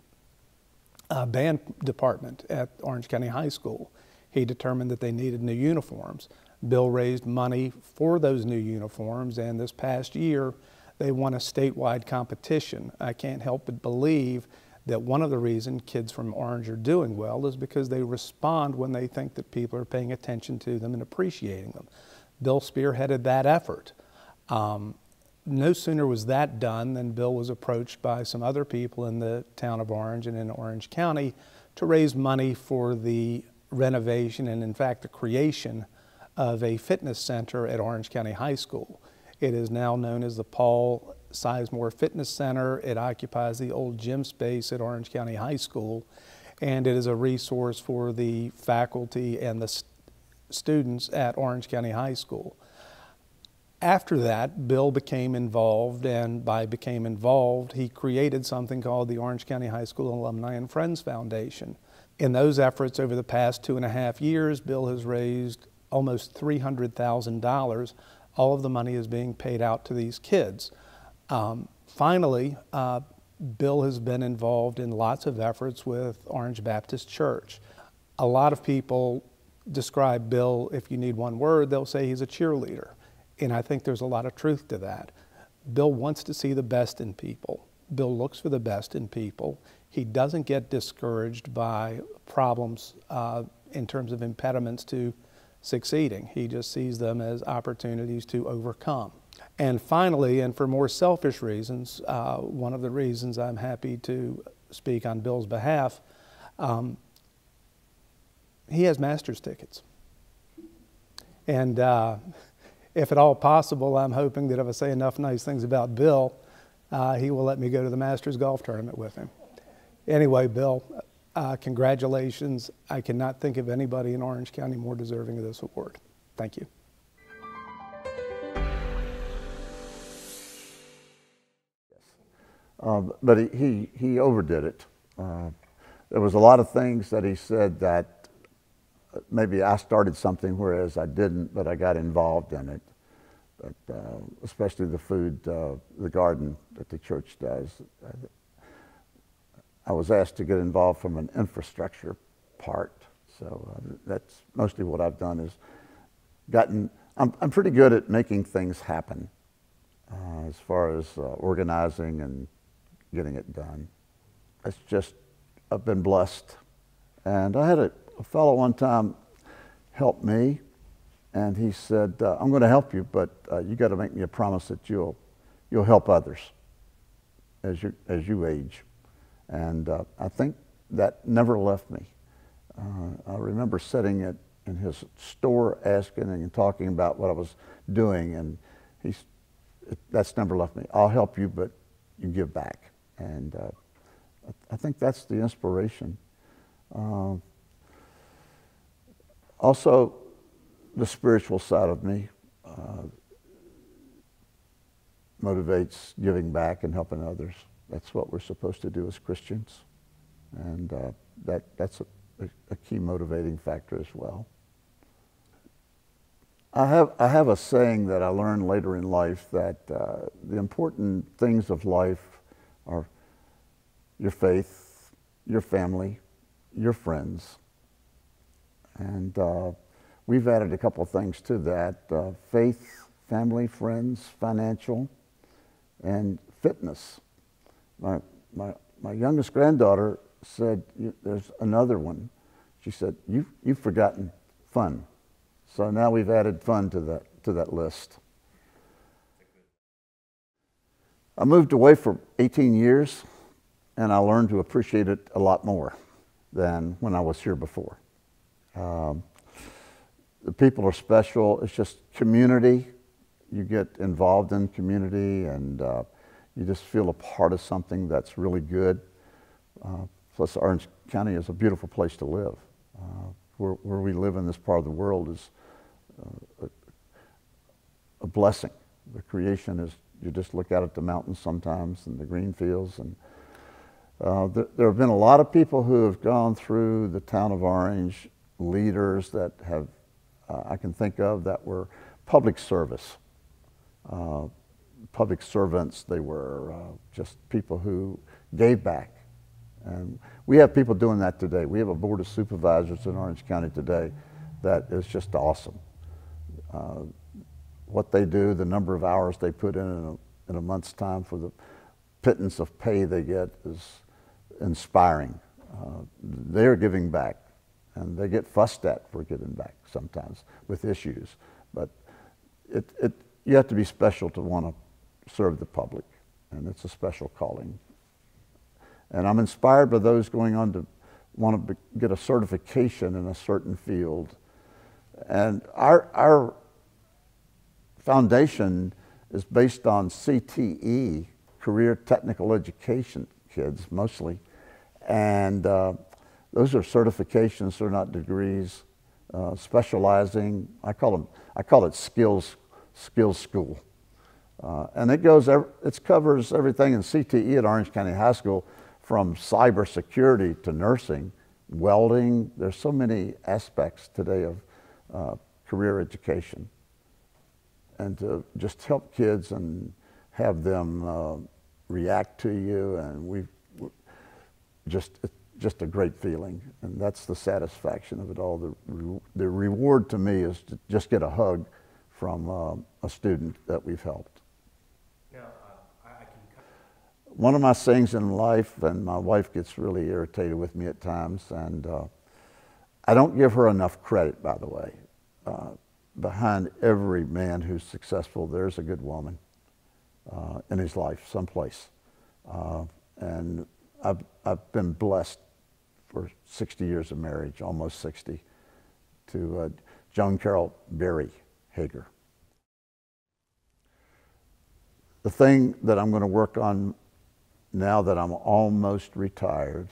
band department at Orange County High School. He determined that they needed new uniforms. Bill raised money for those new uniforms, and this past year they won a statewide competition. I can't help but believe that one of the reasons kids from Orange are doing well is because they respond when they think that people are paying attention to them and appreciating them. Bill spearheaded that effort. No sooner was that done than Bill was approached by some other people in the town of Orange and in Orange County to raise money for the renovation and, in fact, the creation of a fitness center at Orange County High School. It is now known as the Paul Sizemore Fitness Center. It occupies the old gym space at Orange County High School, and it is a resource for the faculty and the students at Orange County High School. After that, Bill became involved, and by became involved, he created something called the Orange County High School Alumni and Friends Foundation. In those efforts over the past 2.5 years, Bill has raised almost $300,000. All of the money is being paid out to these kids. Finally, Bill has been involved in lots of efforts with Orange Baptist Church. A lot of people describe Bill, if you need one word, they'll say he's a cheerleader. And I think there's a lot of truth to that. Bill wants to see the best in people. Bill looks for the best in people. He doesn't get discouraged by problems in terms of impediments to succeeding. He just sees them as opportunities to overcome. And finally, and for more selfish reasons, one of the reasons I'm happy to speak on Bill's behalf, he has master's tickets. And if at all possible, I'm hoping that if I say enough nice things about Bill, he will let me go to the Masters golf tournament with him. Anyway, Bill, congratulations. I cannot think of anybody in Orange County more deserving of this award. Thank you. But he overdid it. There was a lot of things that he said that maybe I started something, whereas I didn't, but I got involved in it. But especially the food, the garden that the church does. I was asked to get involved from an infrastructure part. So that's mostly what I've done is I'm pretty good at making things happen as far as organizing and getting it done. It's just, I've been blessed. And I had a fellow one time help me, and he said, I'm going to help you, but you got to make me a promise that you'll help others as you age. And I think that never left me. I remember sitting in his store asking and talking about what I was doing, and that's never left me. I'll help you, but you give back. And I think that's the inspiration. Also, the spiritual side of me motivates giving back and helping others. That's what we're supposed to do as Christians. And that's a key motivating factor as well. I have a saying that I learned later in life that the important things of life are your faith, your family, your friends. And we've added a couple of things to that. Faith, family, friends, financial, and fitness. My youngest granddaughter said, there's another one. She said, you've forgotten fun. So now we've added fun to that list. I moved away for 18 years, and I learned to appreciate it a lot more than when I was here before. The people are special. It's just community. You get involved in community, and you just feel a part of something that's really good. Plus, Orange County is a beautiful place to live. Where we live in this part of the world is a blessing. The creation is, you just look out at the mountains sometimes and the green fields. And there have been a lot of people who have gone through the town of Orange, leaders that have, I can think of, that were public service. Public servants. They were just people who gave back. And we have people doing that today. We have a board of supervisors in Orange County today that is just awesome. What they do, the number of hours they put in a month's time for the pittance of pay they get inspiring. They're giving back, and they get fussed at for giving back sometimes with issues. But you have to be special to want to serve the public, and it's a special calling. And I'm inspired by those going on to want to get a certification in a certain field. And our foundation is based on CTE, Career Technical Education kids mostly. And those are certifications, they're not degrees, specializing. I call it skills school. And it covers everything in CTE at Orange County High School, from cybersecurity to nursing, welding. There's so many aspects today of career education. And to just help kids and have them react to you, and just a great feeling. And that's the satisfaction of it all. The reward to me is to just get a hug from a student that we've helped. One of my things in life, and my wife gets really irritated with me at times, and I don't give her enough credit, by the way. Behind every man who's successful, there's a good woman in his life, someplace. And I've been blessed for 60 years of marriage, almost 60, to Joan Carol Berry Hager. The thing that I'm going to work on now that I'm almost retired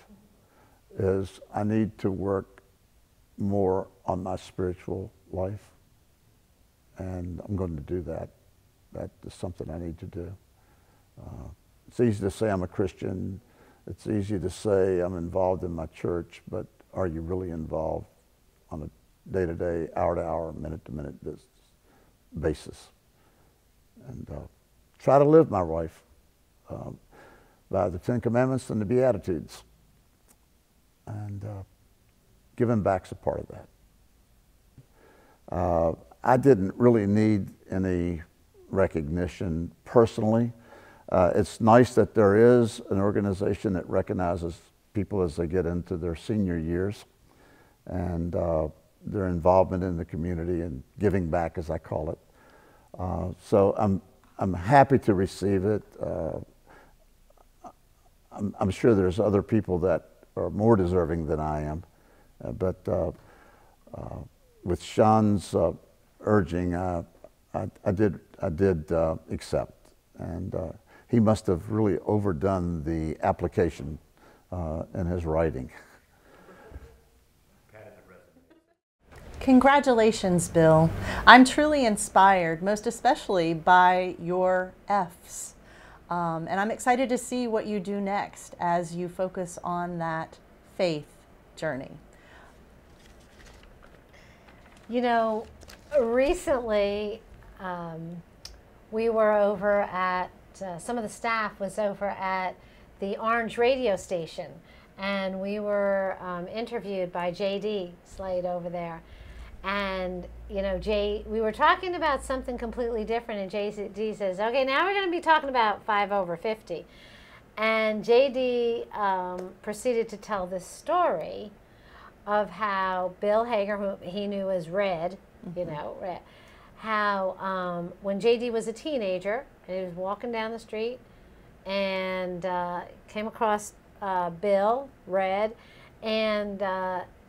is I need to work more on my spiritual life, and I'm going to do that. That is something I need to do. It's easy to say I'm a Christian. It's easy to say I'm involved in my church, but are you really involved on a day-to-day, hour-to-hour, minute-to-minute basis? And try to live my life by the Ten Commandments and the Beatitudes. And giving back's a part of that. I didn't really need any recognition personally. It's nice that there is an organization that recognizes people as they get into their senior years, and their involvement in the community and giving back, as I call it. So I'm happy to receive it. I'm sure there's other people that are more deserving than I am, but with Sean's urging, I did accept, and he must have really overdone the application in his writing. Congratulations, Bill. I'm truly inspired, most especially by your F's. And I'm excited to see what you do next as you focus on that faith journey. You know, recently we were over at, some of the staff was over at the Orange radio station, and we were interviewed by J.D. Slade over there. And, you know, we were talking about something completely different, and J.D. says, okay, now we're going to be talking about 5 over 50. And J.D. proceeded to tell this story of how Bill Hager, who he knew as Red, you know, Red, how when J.D. was a teenager, and he was walking down the street and came across Bill, Red, and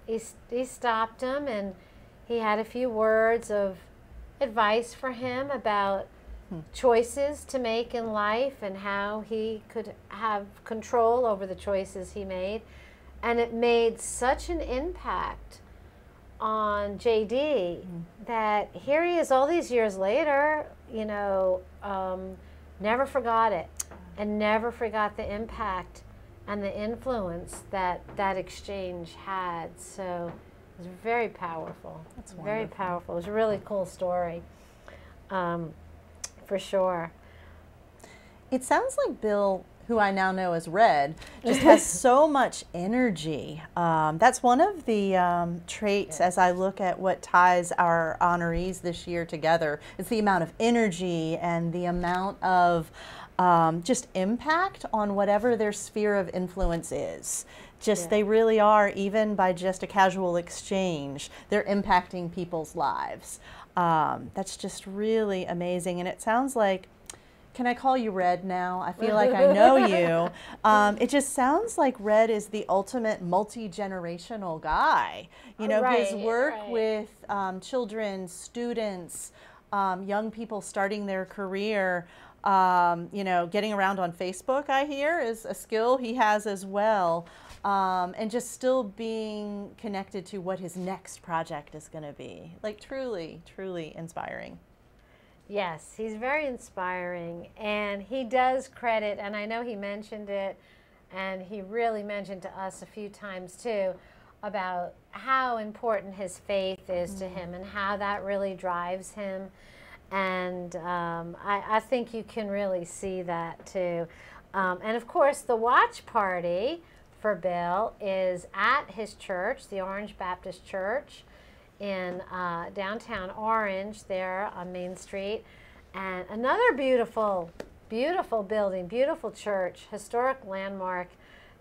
he stopped him, and he had a few words of advice for him about choices to make in life and how he could have control over the choices he made. And it made such an impact on JD that here he is all these years later, you know, never forgot it and never forgot the impact and the influence that that exchange had. So it was very powerful. That's wonderful. Very powerful. It was a really cool story, for sure. It sounds like Bill who I now know as Red, just has so much energy. That's one of the traits as I look at what ties our honorees this year together. It's the amount of energy and the amount of just impact on whatever their sphere of influence is. Just they really are, even by just a casual exchange, they're impacting people's lives. That's just really amazing. And it sounds like, can I call you Red now? I feel like I know you. It just sounds like Red is the ultimate multi-generational guy. You know, his work with children, students, young people starting their career, you know, getting around on Facebook, I hear, is a skill he has as well. And just still being connected to what his next project is going to be. Like truly, truly inspiring. Yes, he's very inspiring, and he does credit, and I know he mentioned it, and he really mentioned to us a few times too, about how important his faith is to him and how that really drives him. And I think you can really see that too. And of course, the watch party for Bill is at his church, the Orange Baptist Church in downtown Orange there on Main Street. And another beautiful, beautiful building, beautiful church, historic landmark.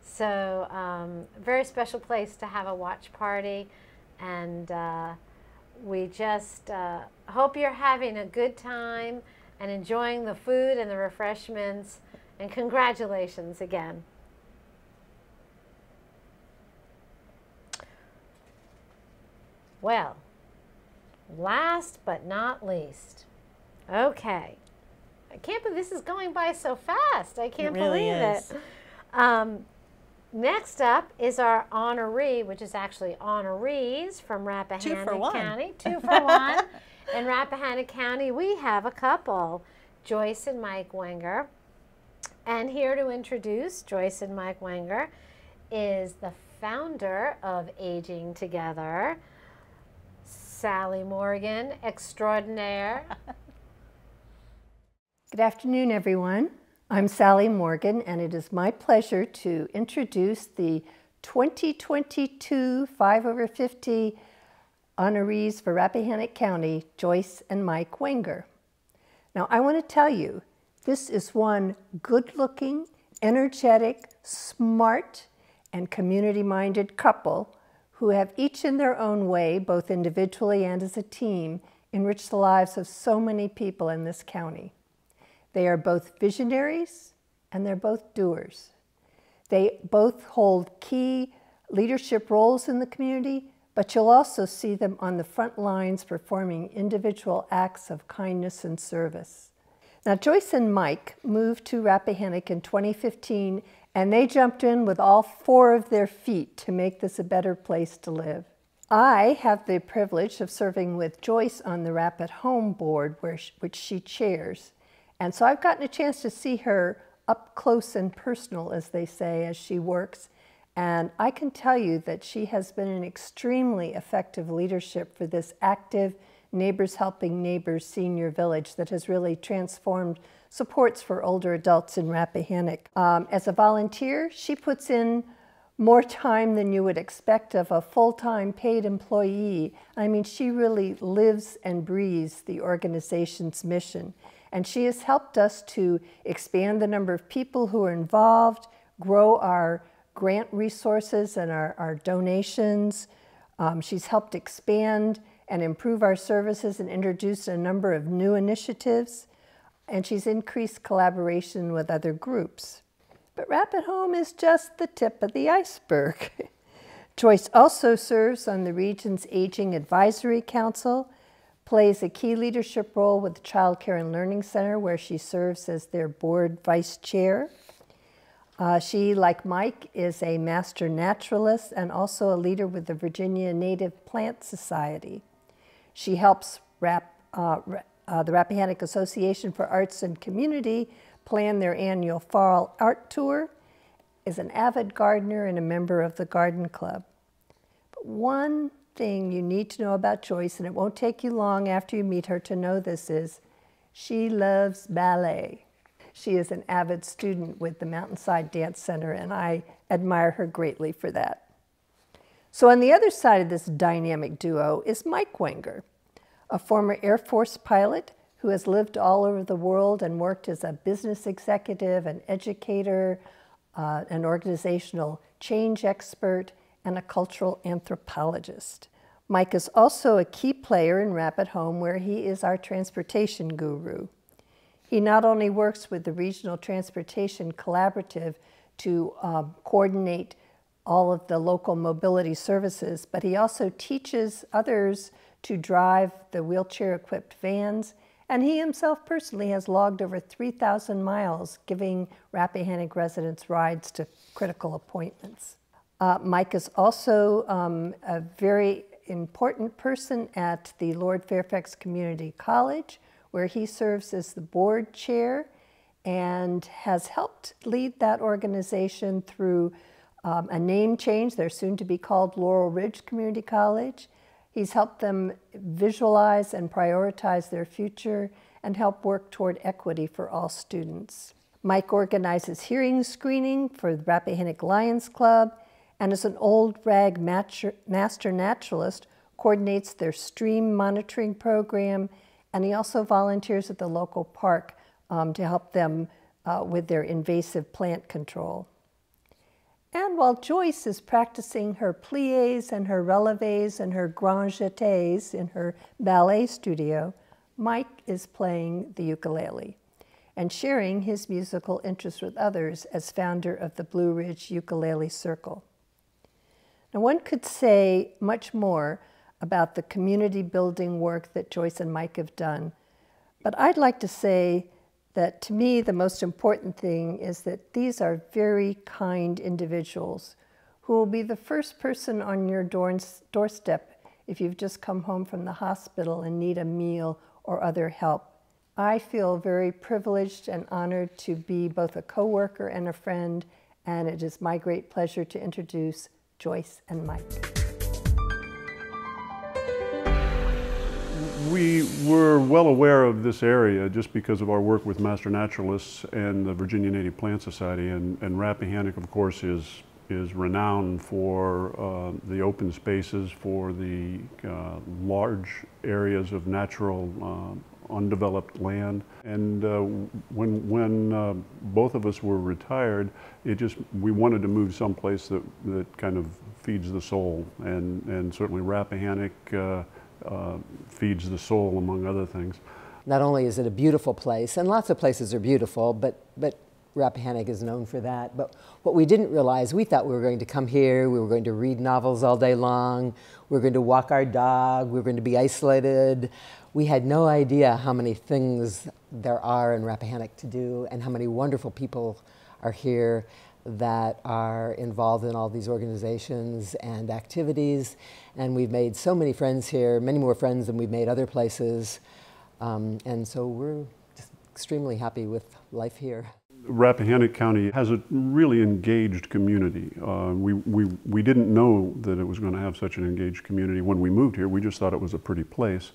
So very special place to have a watch party. And we just hope you're having a good time and enjoying the food and the refreshments. And congratulations again. Well, last but not least, okay. I can't believe this is going by so fast. I can't believe it. Next up is our honoree, which is actually honorees from Rappahannock County. 2 for 1. In Rappahannock County, we have a couple, Joyce and Mike Wenger. And here to introduce Joyce and Mike Wenger is the founder of Aging Together, Sally Morgan, extraordinaire. Good afternoon, everyone. I'm Sally Morgan, and it is my pleasure to introduce the 2022 5/50 honorees for Rappahannock County, Joyce and Mike Wenger. Now, I want to tell you, this is one good-looking, energetic, smart, and community-minded couple who have each in their own way, both individually and as a team, enriched the lives of so many people in this county. They are both visionaries and they're both doers. They both hold key leadership roles in the community, but you'll also see them on the front lines performing individual acts of kindness and service. Now, Joyce and Mike moved to Rappahannock in 2015, and they jumped in with all 4 of their feet to make this a better place to live. I have the privilege of serving with Joyce on the Rap at Home board, which she chairs. And so I've gotten a chance to see her up close and personal, as they say, as she works. And I can tell you that she has been an extremely effective leadership for this active Neighbors Helping Neighbors senior village that has really transformed supports for older adults in Rappahannock. As a volunteer, she puts in more time than you would expect of a full-time paid employee. I mean, she really lives and breathes the organization's mission. And she has helped us to expand the number of people who are involved, grow our grant resources and our donations. She's helped expand and improve our services and introduce a number of new initiatives. And she's increased collaboration with other groups. But Rap at Home is just the tip of the iceberg. Joyce also serves on the region's Aging Advisory Council, plays a key leadership role with the Child Care and Learning Center, where she serves as their board vice chair. She, like Mike, is a master naturalist and also a leader with the Virginia Native Plant Society. She helps the Rappahannock Association for Arts and Community plan their annual fall art tour, is an avid gardener and a member of the Garden Club. But one thing you need to know about Joyce, and it won't take you long after you meet her to know this, is she loves ballet. She is an avid student with the Mountainside Dance Center, and I admire her greatly for that. So on the other side of this dynamic duo is Mike Wenger, a former Air Force pilot who has lived all over the world and worked as a business executive, an educator, an organizational change expert, and a cultural anthropologist. Mike is also a key player in Rapid Home, where he is our transportation guru. He not only works with the Regional Transportation Collaborative to coordinate all of the local mobility services, but he also teaches others to drive the wheelchair-equipped vans, and he himself personally has logged over 3,000 miles giving Rappahannock residents rides to critical appointments. Mike is also a very important person at the Lord Fairfax Community College, where he serves as the board chair and has helped lead that organization through a name change. They're soon to be called Laurel Ridge Community College. He's helped them visualize and prioritize their future and help work toward equity for all students. Mike organizes hearing screening for the Rappahannock Lions Club, and as an old rag master naturalist, coordinates their stream monitoring program, and he also volunteers at the local park to help them with their invasive plant control. And while Joyce is practicing her pliés and her relevés and her grand jetés in her ballet studio, Mike is playing the ukulele and sharing his musical interests with others as founder of the Blue Ridge Ukulele Circle. Now, one could say much more about the community building work that Joyce and Mike have done, but I'd like to say that to me the most important thing is that these are very kind individuals who will be the first person on your doorstep if you've just come home from the hospital and need a meal or other help. I feel very privileged and honored to be both a coworker and a friend, and it is my great pleasure to introduce Joyce and Mike. We were well aware of this area just because of our work with master naturalists and the Virginia Native Plant Society, and Rappahannock, of course, is renowned for the open spaces, for the large areas of natural undeveloped land. And when both of us were retired, we wanted to move someplace that kind of feeds the soul, and certainly Rappahannock feeds the soul, among other things. Not only is it a beautiful place, and lots of places are beautiful, but Rappahannock is known for that. But what we didn't realize, we thought we were going to come here, we were going to read novels all day long, we were going to walk our dog, we were going to be isolated. We had no idea how many things there are in Rappahannock to do, and how many wonderful people are here that are involved in all these organizations and activities. And we've made so many friends here, many more friends than we've made other places. And so we're just extremely happy with life here. Rappahannock County has a really engaged community. We didn't know that it was going to have such an engaged community when we moved here. We just thought it was a pretty place.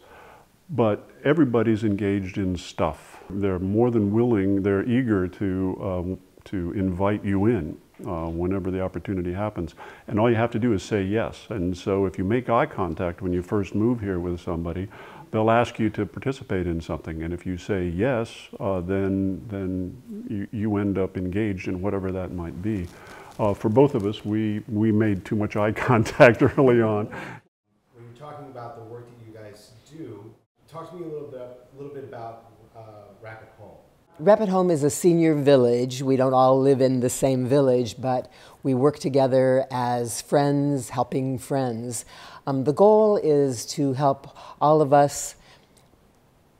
But everybody's engaged in stuff. They're more than willing, they're eager to invite you in whenever the opportunity happens. And all you have to do is say yes. And so if you make eye contact when you first move here with somebody, they'll ask you to participate in something. And if you say yes, then you end up engaged in whatever that might be. For both of us, we made too much eye contact early on. When you're talking about the work that you guys do, talk to me a little bit about Rapid Home. Rapid Home is a senior village. We don't all live in the same village, but we work together as friends, helping friends. The goal is to help all of us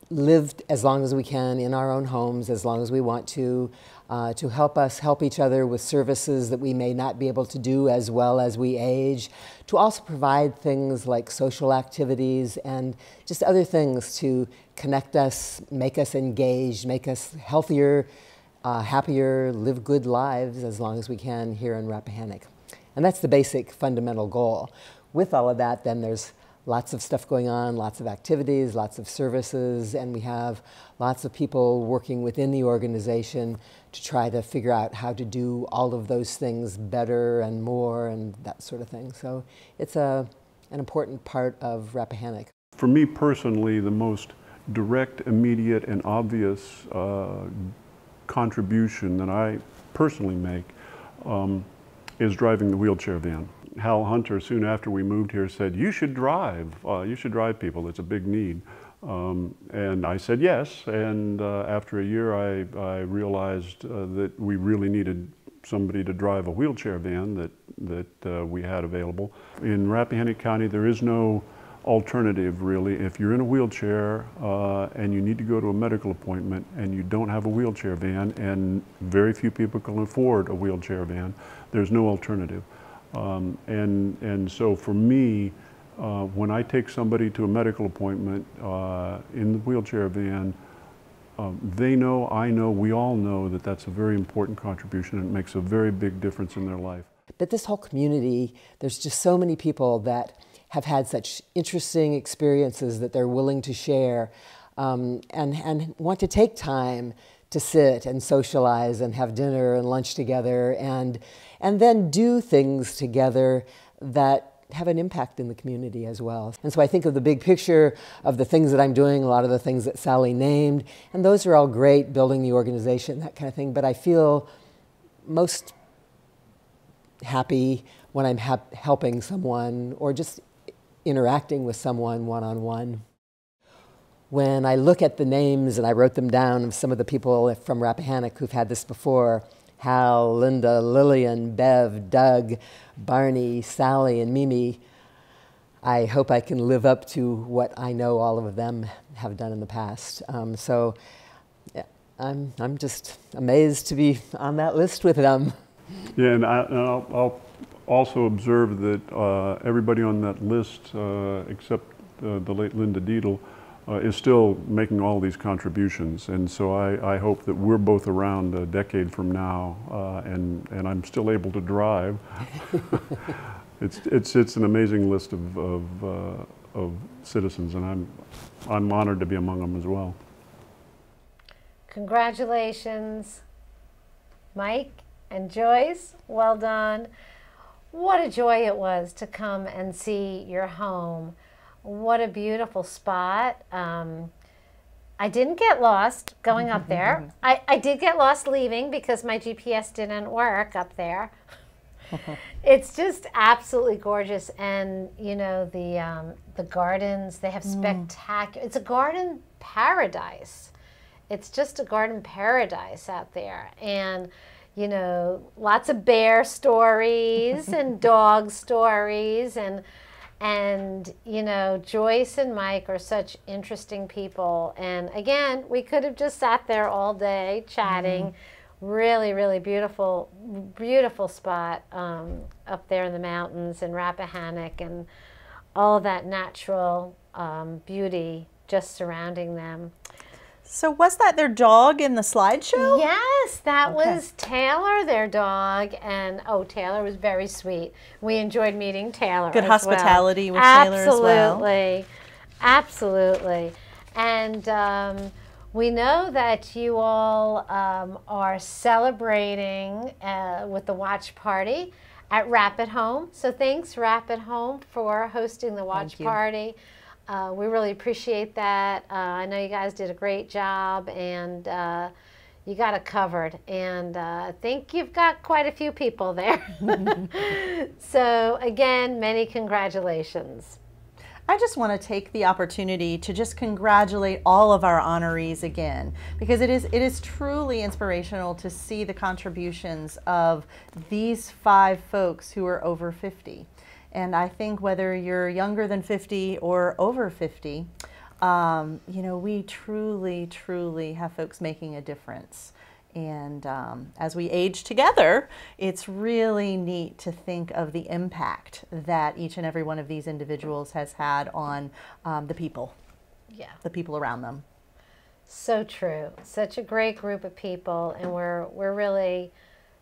live as long as we can in our own homes, as long as we want to help us help each other with services that we may not be able to do as well as we age, to also provide things like social activities and just other things to connect us, make us engaged, make us healthier, happier, live good lives as long as we can here in Rappahannock. And that's the basic fundamental goal. With all of that, then there's lots of stuff going on, lots of activities, lots of services, and we have lots of people working within the organization to try to figure out how to do all of those things better and more and that sort of thing. So it's an important part of Rappahannock. For me personally, the most direct, immediate, and obvious contribution that I personally make is driving the wheelchair van. Hal Hunter, soon after we moved here, said, you should drive people, it's a big need. And I said yes, and after a year I realized that we really needed somebody to drive a wheelchair van that we had available. In Rappahannock County there is no alternative really. If you're in a wheelchair and you need to go to a medical appointment and you don't have a wheelchair van, and very few people can afford a wheelchair van, there's no alternative. And so for me, when I take somebody to a medical appointment in the wheelchair van, they know, I know, we all know that that's a very important contribution and it makes a very big difference in their life. But this whole community, there's just so many people that have had such interesting experiences that they're willing to share and want to take time to sit and socialize and have dinner and lunch together and then do things together that have an impact in the community as well. And so I think of the big picture of the things that I'm doing, a lot of the things that Sally named, and those are all great, building the organization, that kind of thing, but I feel most happy when I'm helping someone or just interacting with someone one-on-one. When I look at the names, and I wrote them down, of some of the people from Rappahannock who've had this before, Hal, Linda, Lillian, Bev, Doug, Barney, Sally, and Mimi, I hope I can live up to what I know all of them have done in the past. So yeah, I'm just amazed to be on that list with them. Yeah, and I'll also observe that everybody on that list, except the late Linda Deedle, is still making all these contributions, and so I hope that we're both around a decade from now, and I'm still able to drive. It's an amazing list of citizens, and I'm honored to be among them as well. Congratulations, Mike and Joyce. Well done. What a joy it was to come and see your home. What a beautiful spot. I didn't get lost going up there. I did get lost leaving because my GPS didn't work up there. It's just absolutely gorgeous, and you know the gardens, they have spectacular. It's a garden paradise. It's just a garden paradise out there, and you know, lots of bear stories and dog stories, and you know, Joyce and Mike are such interesting people, and again, we could have just sat there all day chatting. Really, really beautiful, beautiful spot up there in the mountains in Rappahannock, and all that natural beauty just surrounding them. So was that their dog in the slideshow? Yes, that was Taylor, their dog, and oh, Taylor was very sweet. We enjoyed meeting Taylor. Good as hospitality well. with Taylor as well. Absolutely, absolutely. And we know that you all are celebrating with the watch party at Rapid Home. So thanks, Rapid Home, for hosting the watch party. We really appreciate that. I know you guys did a great job, and you got it covered. And I think you've got quite a few people there. So again, many congratulations. I just want to take the opportunity to just congratulate all of our honorees again, because it is truly inspirational to see the contributions of these 5 folks who are over 50. And I think whether you're younger than 50 or over 50, you know, we truly, truly have folks making a difference. And as we age together, it's really neat to think of the impact that each and every one of these individuals has had on the people, the people around them. So true. Such a great group of people, and we're really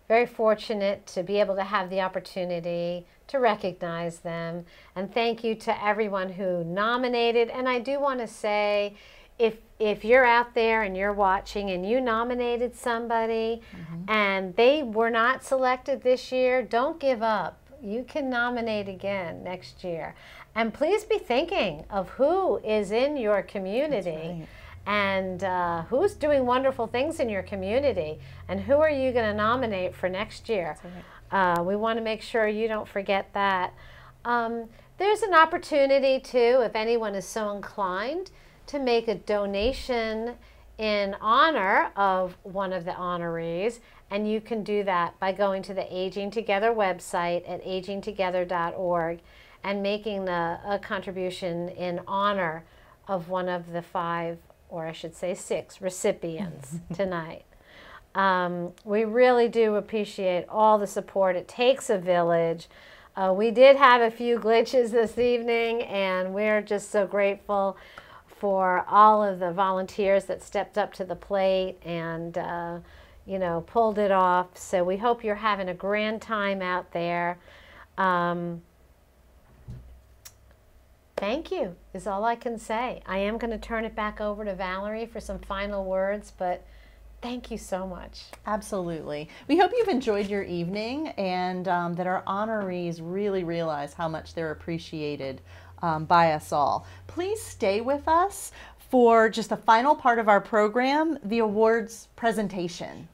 very fortunate to be able to have the opportunity to recognize them. And thank you to everyone who nominated. And I do want to say, if you're out there and you're watching and you nominated somebody and they were not selected this year, don't give up. You can nominate again next year. And please be thinking of who is in your community and who's doing wonderful things in your community and who are you going to nominate for next year. We want to make sure you don't forget that. There's an opportunity too, if anyone is so inclined, to make a donation in honor of one of the honorees, and you can do that by going to the Aging Together website at agingtogether.org and making a contribution in honor of one of the 5, or I should say 6, recipients tonight. We really do appreciate all the support. It takes a village. We did have a few glitches this evening, and we're just so grateful for all of the volunteers that stepped up to the plate and you know, pulled it off. So we hope you're having a grand time out there. Thank you is all I can say. I am going to turn it back over to Valerie for some final words, but thank you so much. Absolutely. We hope you've enjoyed your evening and that our honorees really realize how much they're appreciated by us all. Please stay with us for just the final part of our program, the awards presentation.